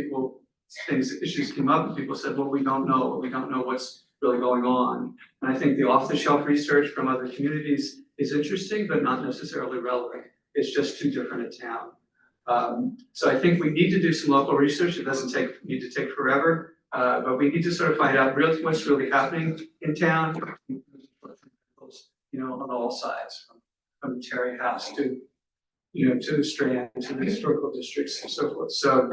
Speaker 5: issues came up and people said, well, we don't know what's really going on. And I think the off-the-shelf research from other communities is interesting, but not necessarily relevant. It's just too different a town. So I think we need to do some local research. It doesn't need to take forever, but we need to sort of find out what's really happening in town, on all sides, from Terry House to, to Strand, to the historical districts and so forth. So,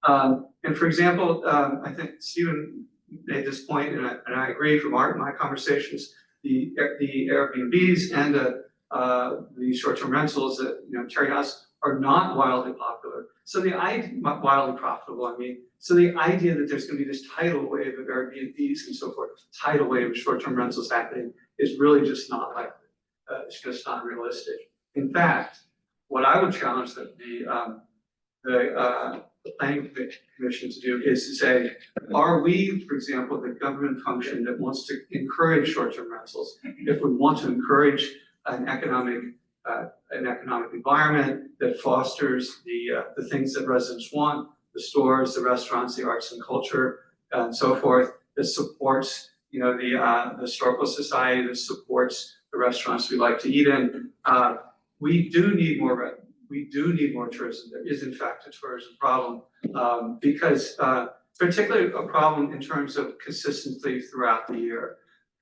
Speaker 5: and for example, I think Stephen made this point, and I agree from my conversations, the Airbnbs and the short-term rentals that, Terry House are not wildly popular. So wildly profitable, I mean. So the idea that there's gonna be this tidal wave of Airbnbs and so forth, tidal wave of short-term rentals happening is really just not likely. It's just not realistic. In fact, what I would challenge the planning commission to do is to say, are we, for example, the government function that wants to encourage short-term rentals? If we want to encourage an economic environment that fosters the things that residents want, the stores, the restaurants, the arts and culture, and so forth, that supports, the historical society, that supports the restaurants we like to eat in. We do need more tourism. There is in fact a tourism problem, because particularly a problem in terms of consistency throughout the year.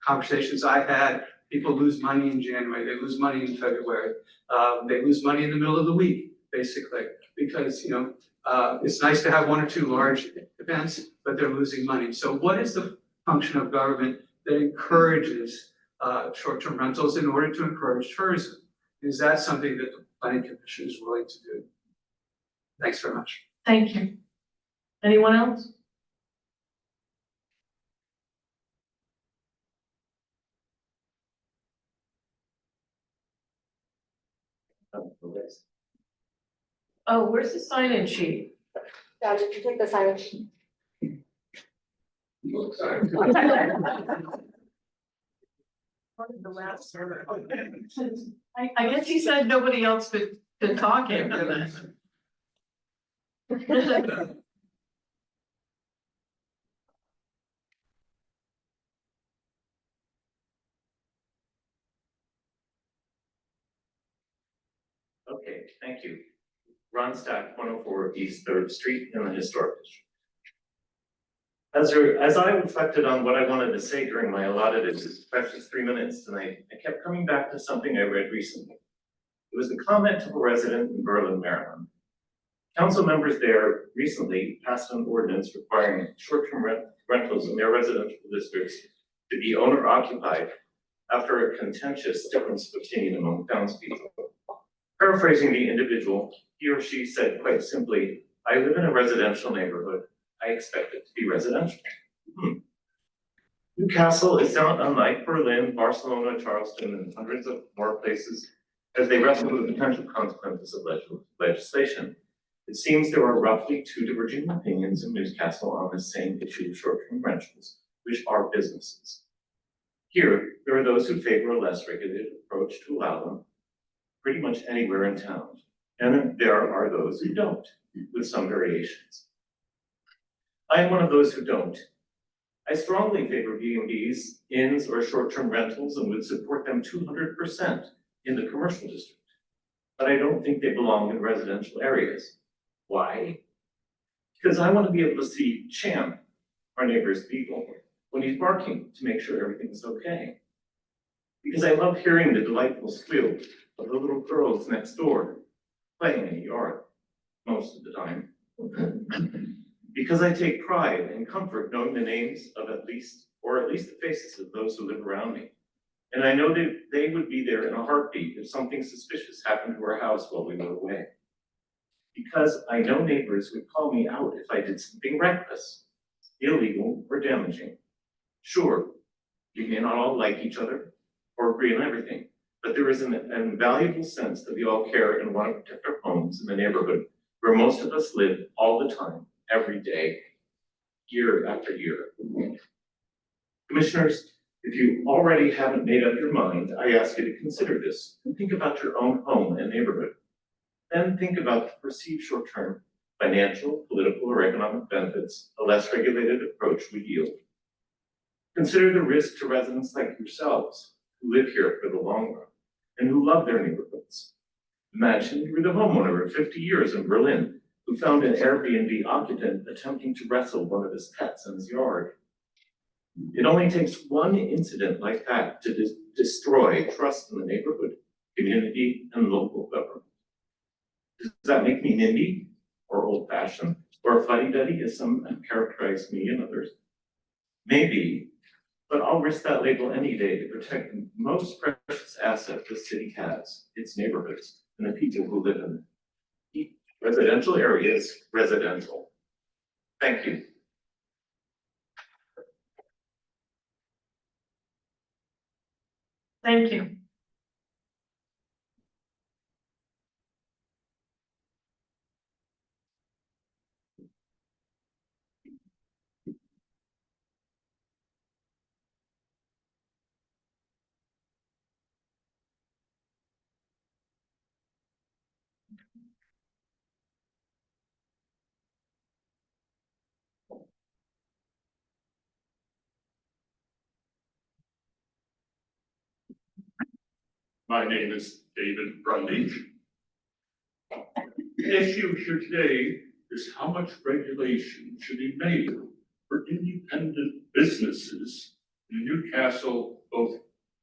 Speaker 5: Conversations I had, people lose money in January, they lose money in February, they lose money in the middle of the week, basically, because it's nice to have one or two large events, but they're losing money. So what is the function of government that encourages short-term rentals in order to encourage tourism? Is that something that the planning commission is willing to do? Thanks very much.
Speaker 2: Thank you. Anyone else? Oh, where's the sign-in sheet?
Speaker 9: Yeah, you can take the sign sheet.
Speaker 2: I guess he said nobody else could talk after this.
Speaker 14: Okay, thank you. Ron Stack, 104 East Third Street in the Historic District. As I reflected on what I wanted to say during my allotted precious 3 minutes tonight, I kept coming back to something I read recently. It was the comment of a resident in Berlin, Maryland. Council members there recently passed an ordinance requiring short-term rentals in their residential districts to be owner occupied after a contentious difference of opinion among townspeople. Paraphrasing the individual, he or she said quite simply, I live in a residential neighborhood. I expect it to be residential. Newcastle is not unlike Berlin, Barcelona, Charleston, and hundreds of more places as they wrestle with the potential consequences of legislation. It seems there are roughly 2 diverging opinions in Newcastle on the same issue of short-term rentals, which are businesses. Here, there are those who favor a less regulated approach to allow them pretty much anywhere in town. And there are those who don't, with some variations. I am one of those who don't. I strongly favor B&Bs, inns, or short-term rentals and would support them 200% in the commercial district. But I don't think they belong in residential areas. Why? Because I want to be able to see Champ, our neighbor's beagle, when he's barking to make sure everything's okay. Because I love hearing the delightful squeal of the little girls next door playing in the yard most of the time. Because I take pride and comfort knowing the names of at least the faces of those who live around me. And I know that they would be there in a heartbeat if something suspicious happened to our house while we were away. Because I know neighbors would call me out if I did something reckless, illegal, or damaging. Sure, we may not all like each other or agree on everything, but there is an invaluable sense that we all care and want to protect our homes in the neighborhood where most of us live all the time, every day, year after year. Commissioners, if you already haven't made up your mind, I ask you to consider this and think about your own home and neighborhood. Then think about the perceived short-term financial, political, or economic benefits a less regulated approach would yield. Consider the risk to residents like yourselves who live here for the long run and who love their neighborhoods. Imagine you were the homeowner of 50 years in Berlin who found an Airbnb occupant attempting to wrestle one of his pets in his yard. It only takes one incident like that to destroy trust in the neighborhood, community, and local government. Does that make me NIMBY or old-fashioned or a fuddy-duddy as some have characterized me and others? Maybe, but I'll risk that label any day to protect the most precious asset the city has, its neighborhoods, and the people who live in them. Keep residential areas residential. Thank you.
Speaker 2: Thank you.
Speaker 15: My name is David Brundage. The issue here today is how much regulation should be made for independent businesses in Newcastle, both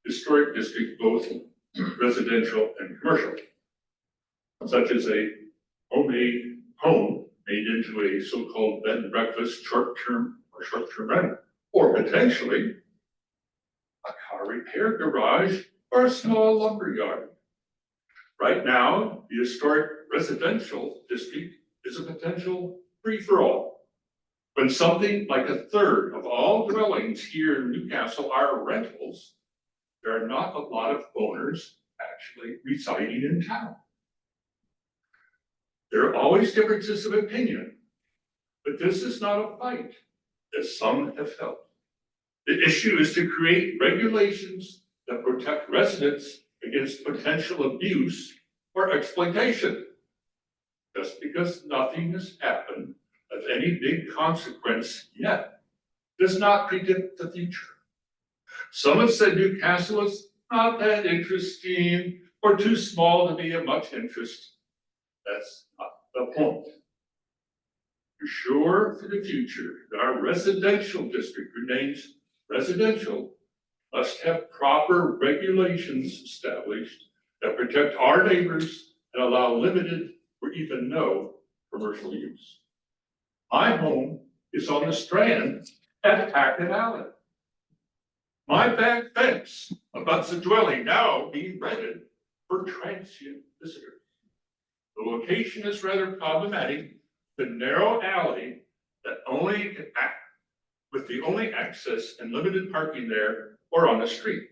Speaker 15: historic district, both residential and commercial, such as a homemade home made into a so-called bed and breakfast short-term rental, or potentially a car repair garage or a small lumber yard. Right now, the historic residential district is a potential free-for-all. When something like a third of all dwellings here in Newcastle are rentals, there are not a lot of owners actually residing in town. There are always differences of opinion, but this is not a fight, as some have felt. The issue is to create regulations that protect residents against potential abuse or exploitation. Just because nothing has happened of any big consequence yet does not predict the future. Some have said Newcastle is not that interesting, or too small to be of much interest. That's not the point. To ensure for the future that our residential district remains residential, must have proper regulations established that protect our neighbors and allow limited or even no commercial use. My home is on the Strand at Packet Alley. My back fence abuts a dwelling now being rented for transient visitors. The location is rather problematic, the narrow alley that only can act with the only access and limited parking there or on the street.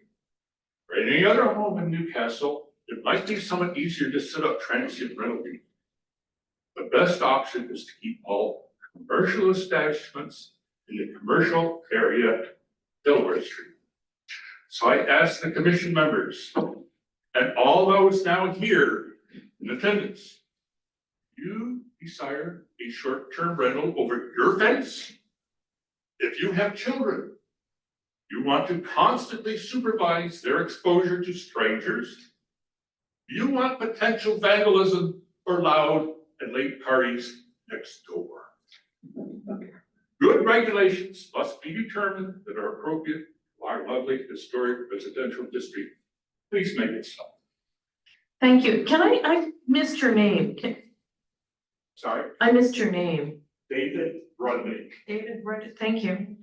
Speaker 15: For any other home in Newcastle, it might be somewhat easier to set up transient rental units. The best option is to keep all commercial establishments in the commercial area, Delaware Street. So I ask the commission members and all those now here in attendance, you desire a short-term rental over your fence? If you have children, you want to constantly supervise their exposure to strangers? You want potential vandalism or loud and late parties next door? Good regulations must be determined that are appropriate to our lovely historic residential district. Please make it so.
Speaker 6: Thank you. I missed your name.
Speaker 15: Sorry,
Speaker 6: I missed your name.
Speaker 15: David Rudnick.
Speaker 6: David, thank you.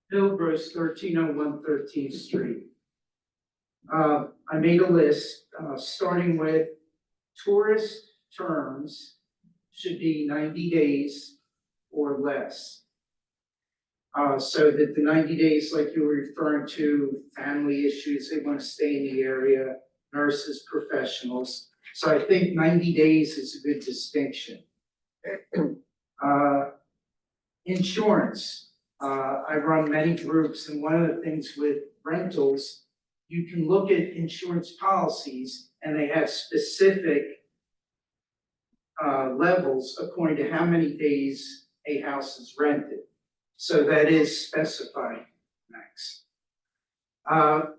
Speaker 5: Bill Gross, 1301 13th Street. I made a list, starting with tourist terms should be 90 days or less. So that the 90 days, like you were referring to, family issues, they want to stay in the area, nurses, professionals. So I think 90 days is a good distinction. Insurance. I run many groups, and one of the things with rentals, you can look at insurance policies and they have specific levels according to how many days a house is rented. So that is specified, Max.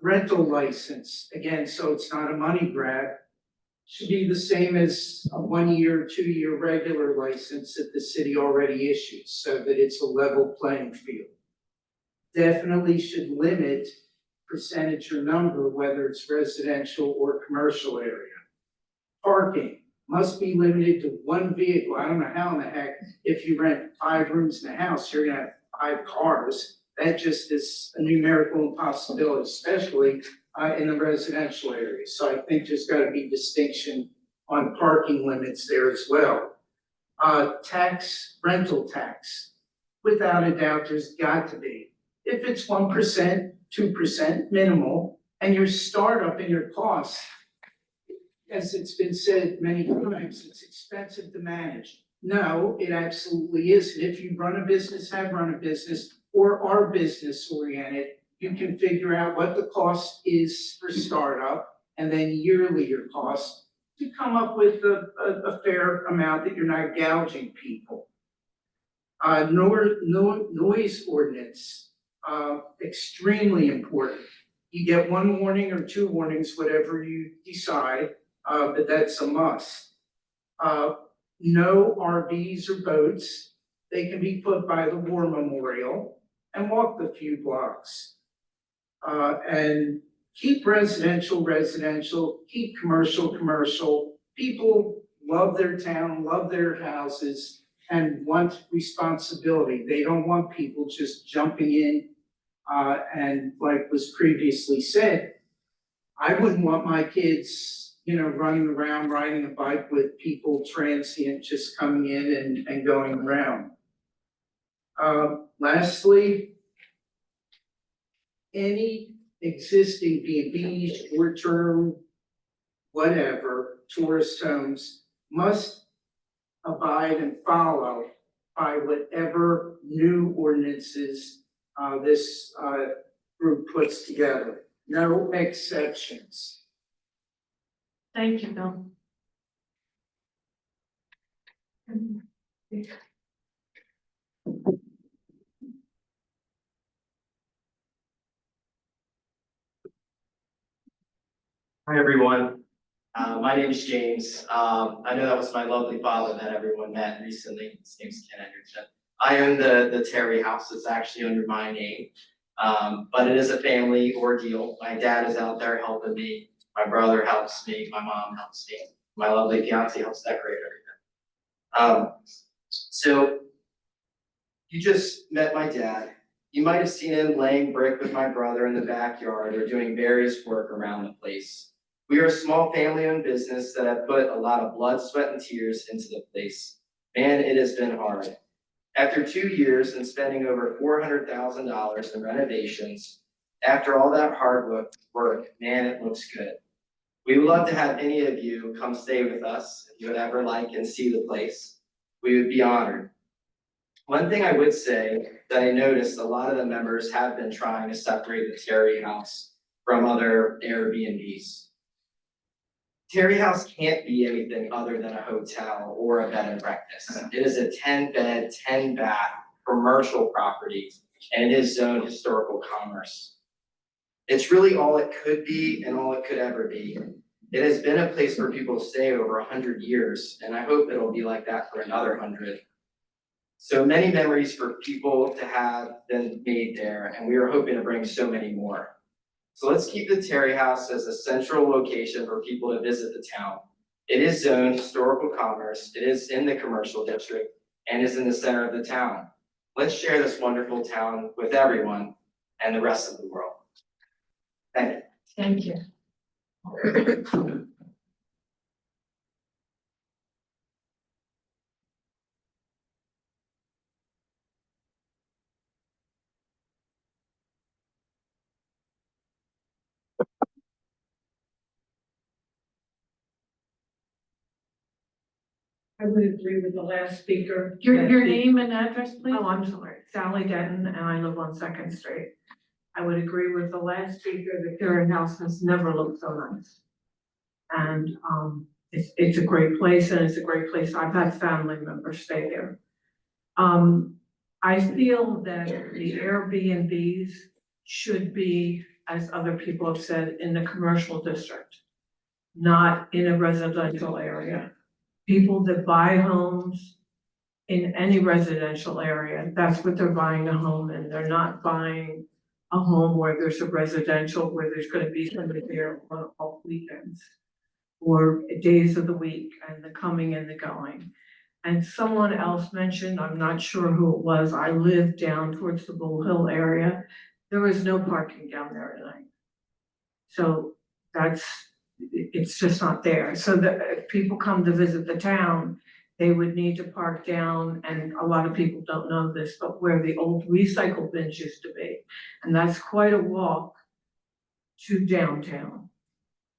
Speaker 5: Rental license, again, so it's not a money grab, should be the same as a 1 year, 2 year regular license that the city already issues, so that it's a level playing field. Definitely should limit percentage or number, whether it's residential or commercial area. Parking must be limited to one vehicle. I don't know how in the heck, if you rent 5 rooms in a house, you're gonna have 5 cars. That just is a numerical impossibility, especially in the residential area. So I think there's gotta be distinction on parking limits there as well. Rental tax, without a doubt, there's got to be. If it's 1%, 2% minimal, and your startup and your costs, as it's been said many times, it's expensive to manage. No, it absolutely isn't. If you run a business, have run a business, or are business oriented, you can figure out what the cost is for startup and then yearly your cost to come up with a fair amount that you're not gouging people. Noise ordinance, extremely important. You get 1 warning or 2 warnings, whatever you decide, but that's a must. No RVs or boats. They can be put by the war memorial and walk the few blocks. And keep residential, keep commercial. People love their town, love their houses, and want responsibility. They don't want people just jumping in, and like was previously said, I wouldn't want my kids, running around riding a bike with people transient just coming in and going around. Lastly, any existing B&B, short-term, whatever, tourist homes must abide and follow by whatever new ordinances this group puts together. No exceptions.
Speaker 2: Thank you, Bill.
Speaker 16: Hi, everyone. My name is James. I know that was my lovely father that everyone met recently. His name's Ken Anderson. I own the Terry house. It's actually under my name. But it is a family ordeal. My dad is out there helping me. My brother helps me. My mom helps me. My lovely fiance helps decorate everything. So you just met my dad. You might have seen him laying brick with my brother in the backyard or doing various work around the place. We are a small family-owned business that have put a lot of blood, sweat, and tears into the place. Man, it has been hard. After 2 years and spending over $400,000 in renovations, after all that hard work, man, it looks good. We would love to have any of you come stay with us if you would ever like and see the place. We would be honored. One thing I would say that I noticed a lot of the members have been trying to separate the Terry house from other Airbnbs. Terry House can't be anything other than a hotel or a bed and breakfast. It is a 10-bed, 10-bath commercial property, and it is zoned historical commerce. It's really all it could be and all it could ever be. It has been a place for people to stay over 100 years, and I hope it'll be like that for another 100. So many memories for people to have been made there, and we are hoping to bring so many more. So let's keep the Terry House as a central location for people to visit the town. It is zoned historical commerce, it is in the commercial district, and is in the center of the town. Let's share this wonderful town with everyone and the rest of the world. Thank you.
Speaker 2: Thank you. I would agree with the last speaker. Your name and address, please? Oh, I'm sorry, Sally Denton, and I live on Second Street. I would agree with the last speaker, the Terry House has never looked so nice. And, it's a great place, and it's a great place, I've had family members stay there. I feel that the Airbnbs should be, as other people have said, in the commercial district, not in a residential area. People that buy homes in any residential area, that's what they're buying a home in. They're not buying a home where there's a residential, where there's gonna be somebody there on off weekends or days of the week and the coming and the going. And someone else mentioned, I'm not sure who it was, I live down towards the Bull Hill area. There was no parking down there at night. So it's just not there. So that if people come to visit the town, they would need to park down, and a lot of people don't know this, but where the old recycle bins used to be. And that's quite a walk to downtown.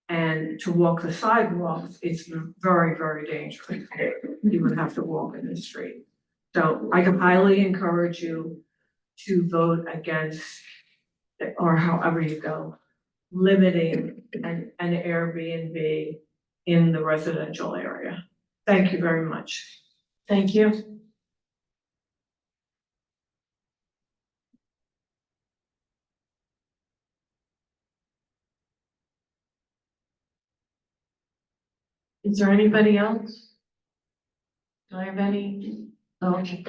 Speaker 2: And to walk the sidewalks, it's very, very dangerous. You would have to walk in the street. So I can highly encourage you to vote against, or however you go, limiting an Airbnb in the residential area. Thank you very much. Thank you. Is there anybody else? Do I have any? Oh, okay.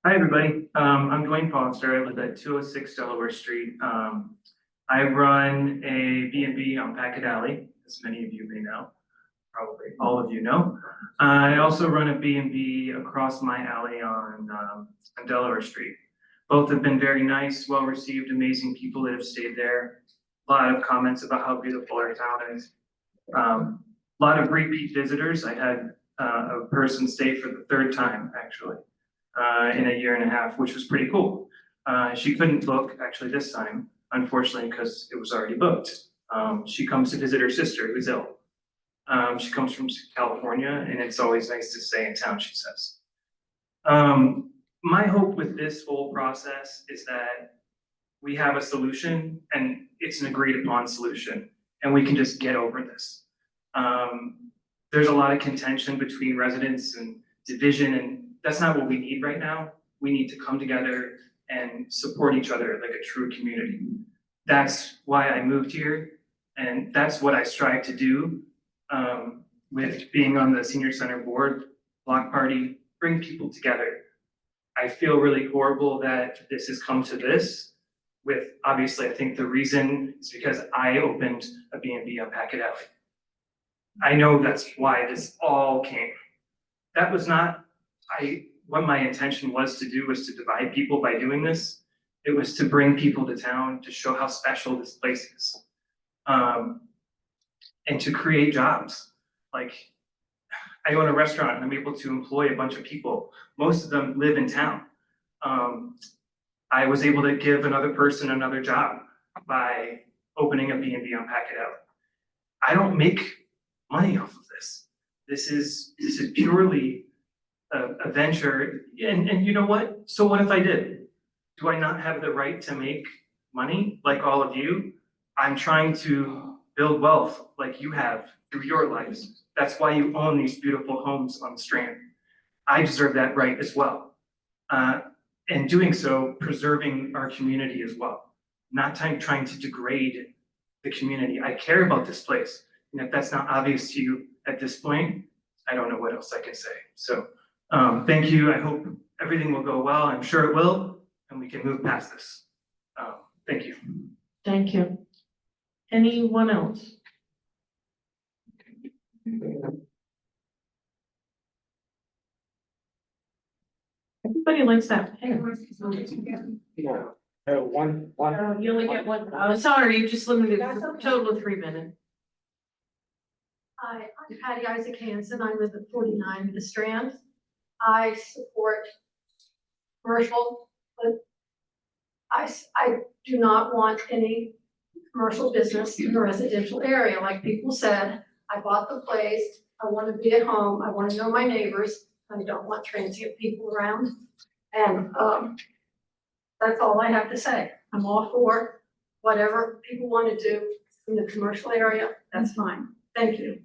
Speaker 17: Hi, everybody. I'm Dwayne Foster. I live at 206 Delaware Street. I run a B&B on Packet Alley, as many of you may know, probably all of you know. I also run a B&B across my alley on Delaware Street. Both have been very nice, well-received, amazing people that have stayed there. A lot of comments about how beautiful our town is. A lot of repeat visitors. I had a person stay for the third time, actually, in a year and a half, which was pretty cool. She couldn't book actually this time, unfortunately, because it was already booked. She comes to visit her sister who's ill. She comes from California, and it's always nice to stay in town, she says. My hope with this whole process is that we have a solution, and it's an agreed upon solution, and we can just get over this. There's a lot of contention between residents and division, and that's not what we need right now. We need to come together and support each other like a true community. That's why I moved here, and that's what I strive to do with being on the senior center board, block party, bring people together. I feel really horrible that this has come to this. With obviously, I think the reason is because I opened a B&B on Packet Alley. I know that's why this all came. That was not what my intention was to do was to divide people by doing this. It was to bring people to town to show how special this place is. And to create jobs. Like, I own a restaurant and I'm able to employ a bunch of people. Most of them live in town. I was able to give another person another job by opening a B&B on Packet Alley. I don't make money off of this. This is purely a venture, and you know what? So what if I did? Do I not have the right to make money like all of you? I'm trying to build wealth like you have through your lives. That's why you own these beautiful homes on the Strand. I deserve that right as well. And doing so, preserving our community as well. Not trying to degrade the community. I care about this place. And if that's not obvious to you at this point, I don't know what else I can say. So thank you. I hope everything will go well. I'm sure it will, and we can move past this. Thank you.
Speaker 2: Thank you. Anyone else? Everybody likes that pen.
Speaker 1: One.
Speaker 2: You only get one. Sorry, you just limited to a total of 3 minutes.
Speaker 12: Hi, I'm Patty Isaac Hansen. I live at 49 The Strand. I support commercial, but I do not want any commercial business in the residential area. Like people said, I bought the place. I want to be at home. I want to know my neighbors. I don't want transient people around. And that's all I have to say. I'm all for whatever people want to do in the commercial area. That's fine. Thank you.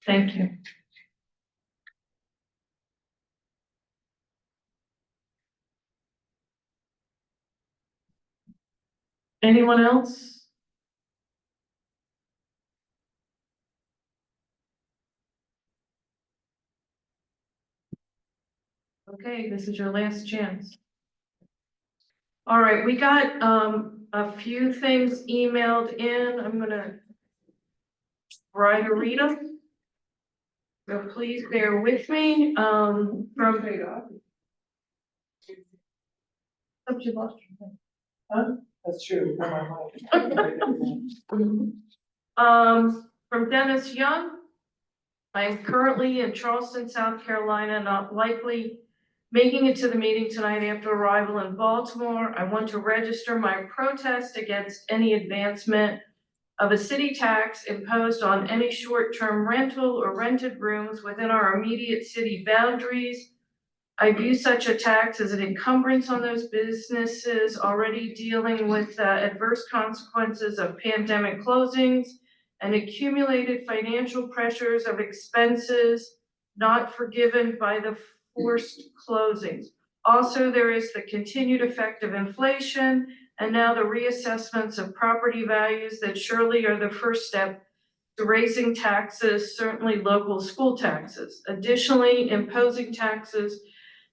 Speaker 2: Thank you. Anyone else? Okay, this is your last chance. All right, we got a few things emailed in. I'm gonna try to read them. So please bear with me, from.
Speaker 3: That's true.
Speaker 2: From Dennis Young. I am currently in Charleston, South Carolina, not likely making it to the meeting tonight after arrival in Baltimore. I want to register my protest against any advancement of a city tax imposed on any short-term rental or rented rooms within our immediate city boundaries. I view such a tax as an encumbrance on those businesses already dealing with adverse consequences of pandemic closings and accumulated financial pressures of expenses not forgiven by the forced closings. Also, there is the continued effect of inflation and now the reassessments of property values that surely are the first step to raising taxes, certainly local school taxes. Additionally, imposing taxes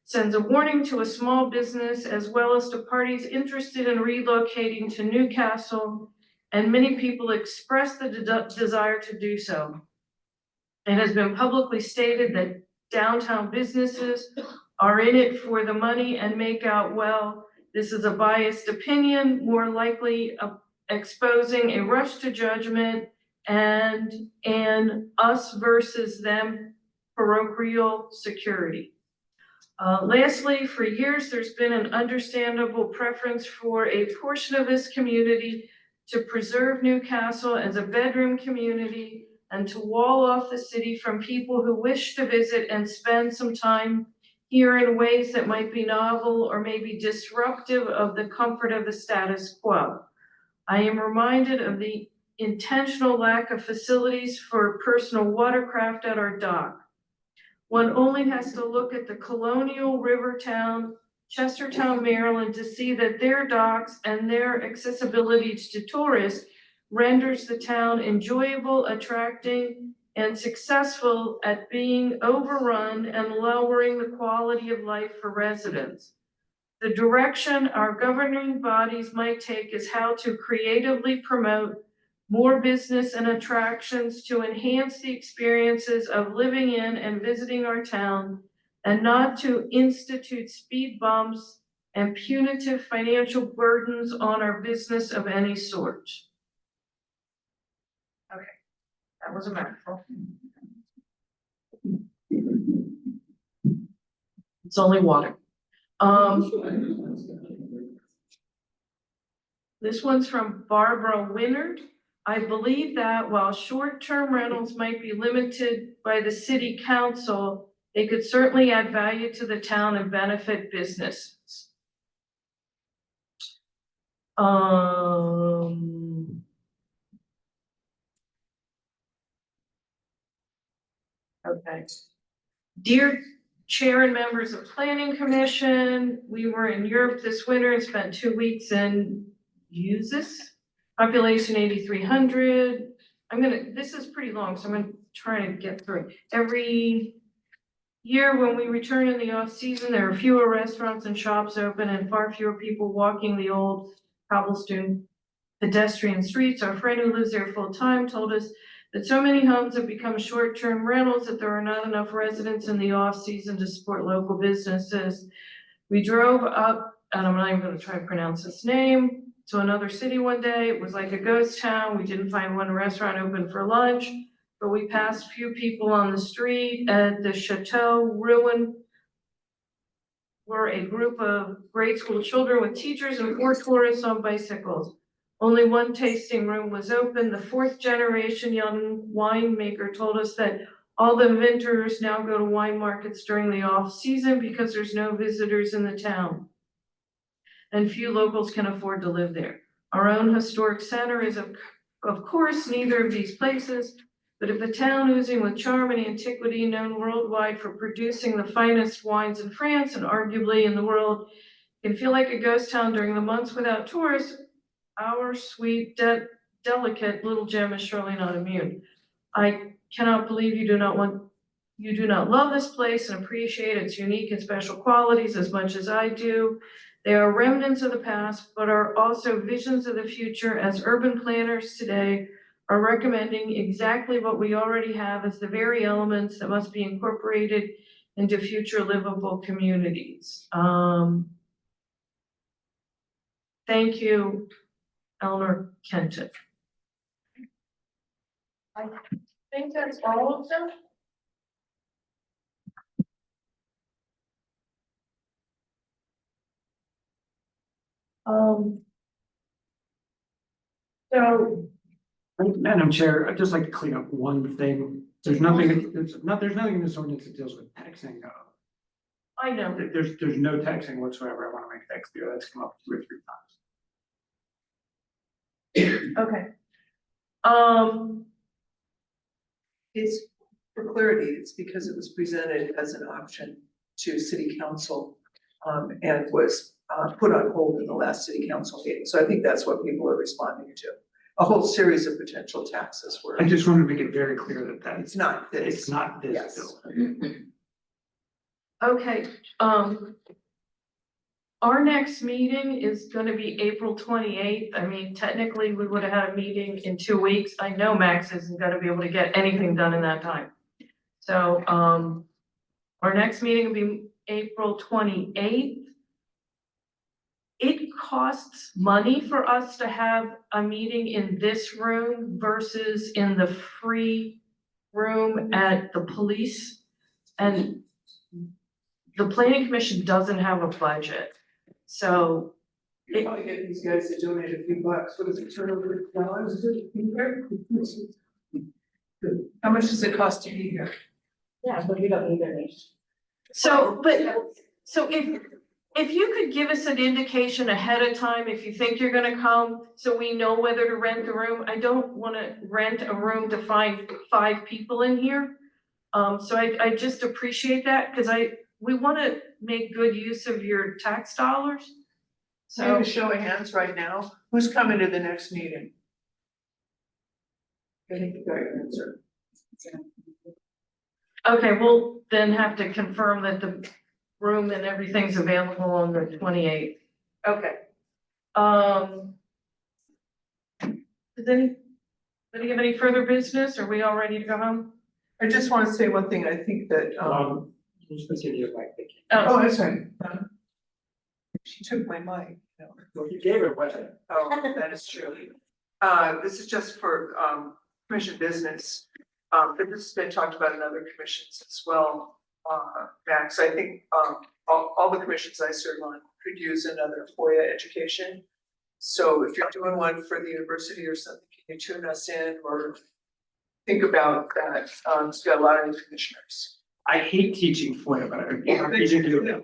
Speaker 2: sends a warning to a small business as well as to parties interested in relocating to Newcastle, and many people express the desire to do so. It has been publicly stated that downtown businesses are in it for the money and make out well. This is a biased opinion, more likely exposing a rush to judgment and an us versus them parochial security. Lastly, for years, there's been an understandable preference for a portion of this community to preserve Newcastle as a bedroom community and to wall off the city from people who wish to visit and spend some time here in ways that might be novel or maybe disruptive of the comfort of the status quo. I am reminded of the intentional lack of facilities for personal watercraft at our dock. One only has to look at the colonial river town, Chestertown, Maryland, to see that their docks and their accessibility to tourists renders the town enjoyable, attracting, and successful at being overrun and lowering the quality of life for residents. The direction our governing bodies might take is how to creatively promote more business and attractions to enhance the experiences of living in and visiting our town, and not to institute speed bumps and punitive financial burdens on our business of any sort. Okay, that was a mouthful. It's only water. This one's from Barbara Winnard. I believe that while short-term rentals might be limited by the city council, they could certainly add value to the town and benefit businesses. Okay. Dear Chair and members of Planning Commission, we were in Europe this winter and spent 2 weeks in Uzes, population 8,300. This is pretty long, so I'm gonna try to get through it. Every year when we return in the off-season, there are fewer restaurants and shops open and far fewer people walking the old cobblestone pedestrian streets. Our friend who lives there full-time told us that so many homes have become short-term rentals that there are not enough residents in the off-season to support local businesses. We drove up, and I'm not even gonna try to pronounce this name, to another city one day. It was like a ghost town. We didn't find one restaurant open for lunch, but we passed few people on the street. At the Chateau Ruin were a group of grade school children with teachers and 4 tourists on bicycles. Only one tasting room was open. The 4th generation young winemaker told us that all the vintners now go to wine markets during the off season because there's no visitors in the town, and few locals can afford to live there. Our own historic center is of course neither of these places, but if a town oozing with charm and antiquity, known worldwide for producing the finest wines in France and arguably in the world, can feel like a ghost town during the months without tourists, our sweet, delicate little gem is surely not immune. I cannot believe you do not love this place and appreciate its unique and special qualities as much as I do. They are remnants of the past, but are also visions of the future, as urban planners today are recommending exactly what we already have as the very elements that must be incorporated into future livable communities. Thank you, Eleanor Kenton. I think that's all of them. So,
Speaker 5: Madam Chair, I'd just like to clean up one thing. There's nothing in this ordinance that deals with taxing.
Speaker 2: I know.
Speaker 5: There's no taxing whatsoever. I want to make that clear. That's come up 2 or 3 times.
Speaker 2: Okay.
Speaker 3: It's, for clarity, it's because it was presented as an option to city council, and was, put on hold in the last city council meeting. So I think that's what people are responding to. A whole series of potential taxes were.
Speaker 5: I just want to make it very clear that
Speaker 3: It's not this.
Speaker 5: it's not this
Speaker 3: Yes.
Speaker 5: bill.
Speaker 2: Okay, our next meeting is gonna be April 28th. I mean, technically, we would have had a meeting in 2 weeks. I know Max isn't gonna be able to get anything done in that time. So, our next meeting will be April 28th. it costs money for us to have a meeting in this room versus in the free room at the police. And the planning commission doesn't have a budget, so
Speaker 3: You probably get these guys to donate a few bucks, what is it, $200? How much does it cost to be here?
Speaker 6: Yeah, but you don't need any.
Speaker 2: So, so if you could give us an indication ahead of time, if you think you're gonna come, so we know whether to rent the room. I don't wanna rent a room to find 5 people in here. So I just appreciate that, cause we wanna make good use of your tax dollars.
Speaker 3: So I have
Speaker 2: So,
Speaker 3: a show of hands right now, who's coming to the next meeting? I think you got your answer.
Speaker 2: okay, we'll then have to confirm that the room and everything's available on the 28th. Okay. Does anybody have any further business? Are we all ready to go home?
Speaker 3: I just wanna say one thing, I think that,
Speaker 5: Just gonna give you a mic, thank you.
Speaker 3: oh, that's right. She took my mic, you know.
Speaker 5: Well, you gave it away.
Speaker 3: Oh, that is true. This is just for, commission business. But this has been talked about in other commissions as well. Max, I think, all the commissions I serve on could use another FOIA education. So if you're doing one for the university or something, can you tune us in or think about that? It's got a lot of new commissioners.
Speaker 5: I hate teaching FOIA, but I'm happy to do it.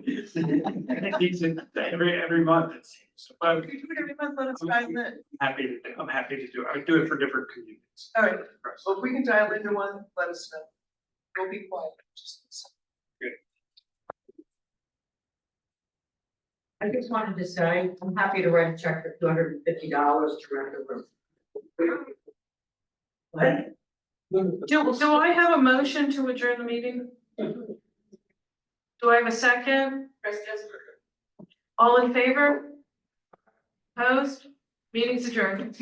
Speaker 5: I teach it every month, it seems, but
Speaker 3: If you do it every month, let us dial in.
Speaker 5: I'm happy to do it. I do it for different communities.
Speaker 3: All right, well, if we can dial into one, let us know. We'll be quiet, just listen.
Speaker 10: I just wanted to say, I'm happy to write a check for $250 to rent a room. What?
Speaker 2: Do I have a motion to adjourn the meeting? Do I have a second? All in favor? Opposed? Meeting's adjourned.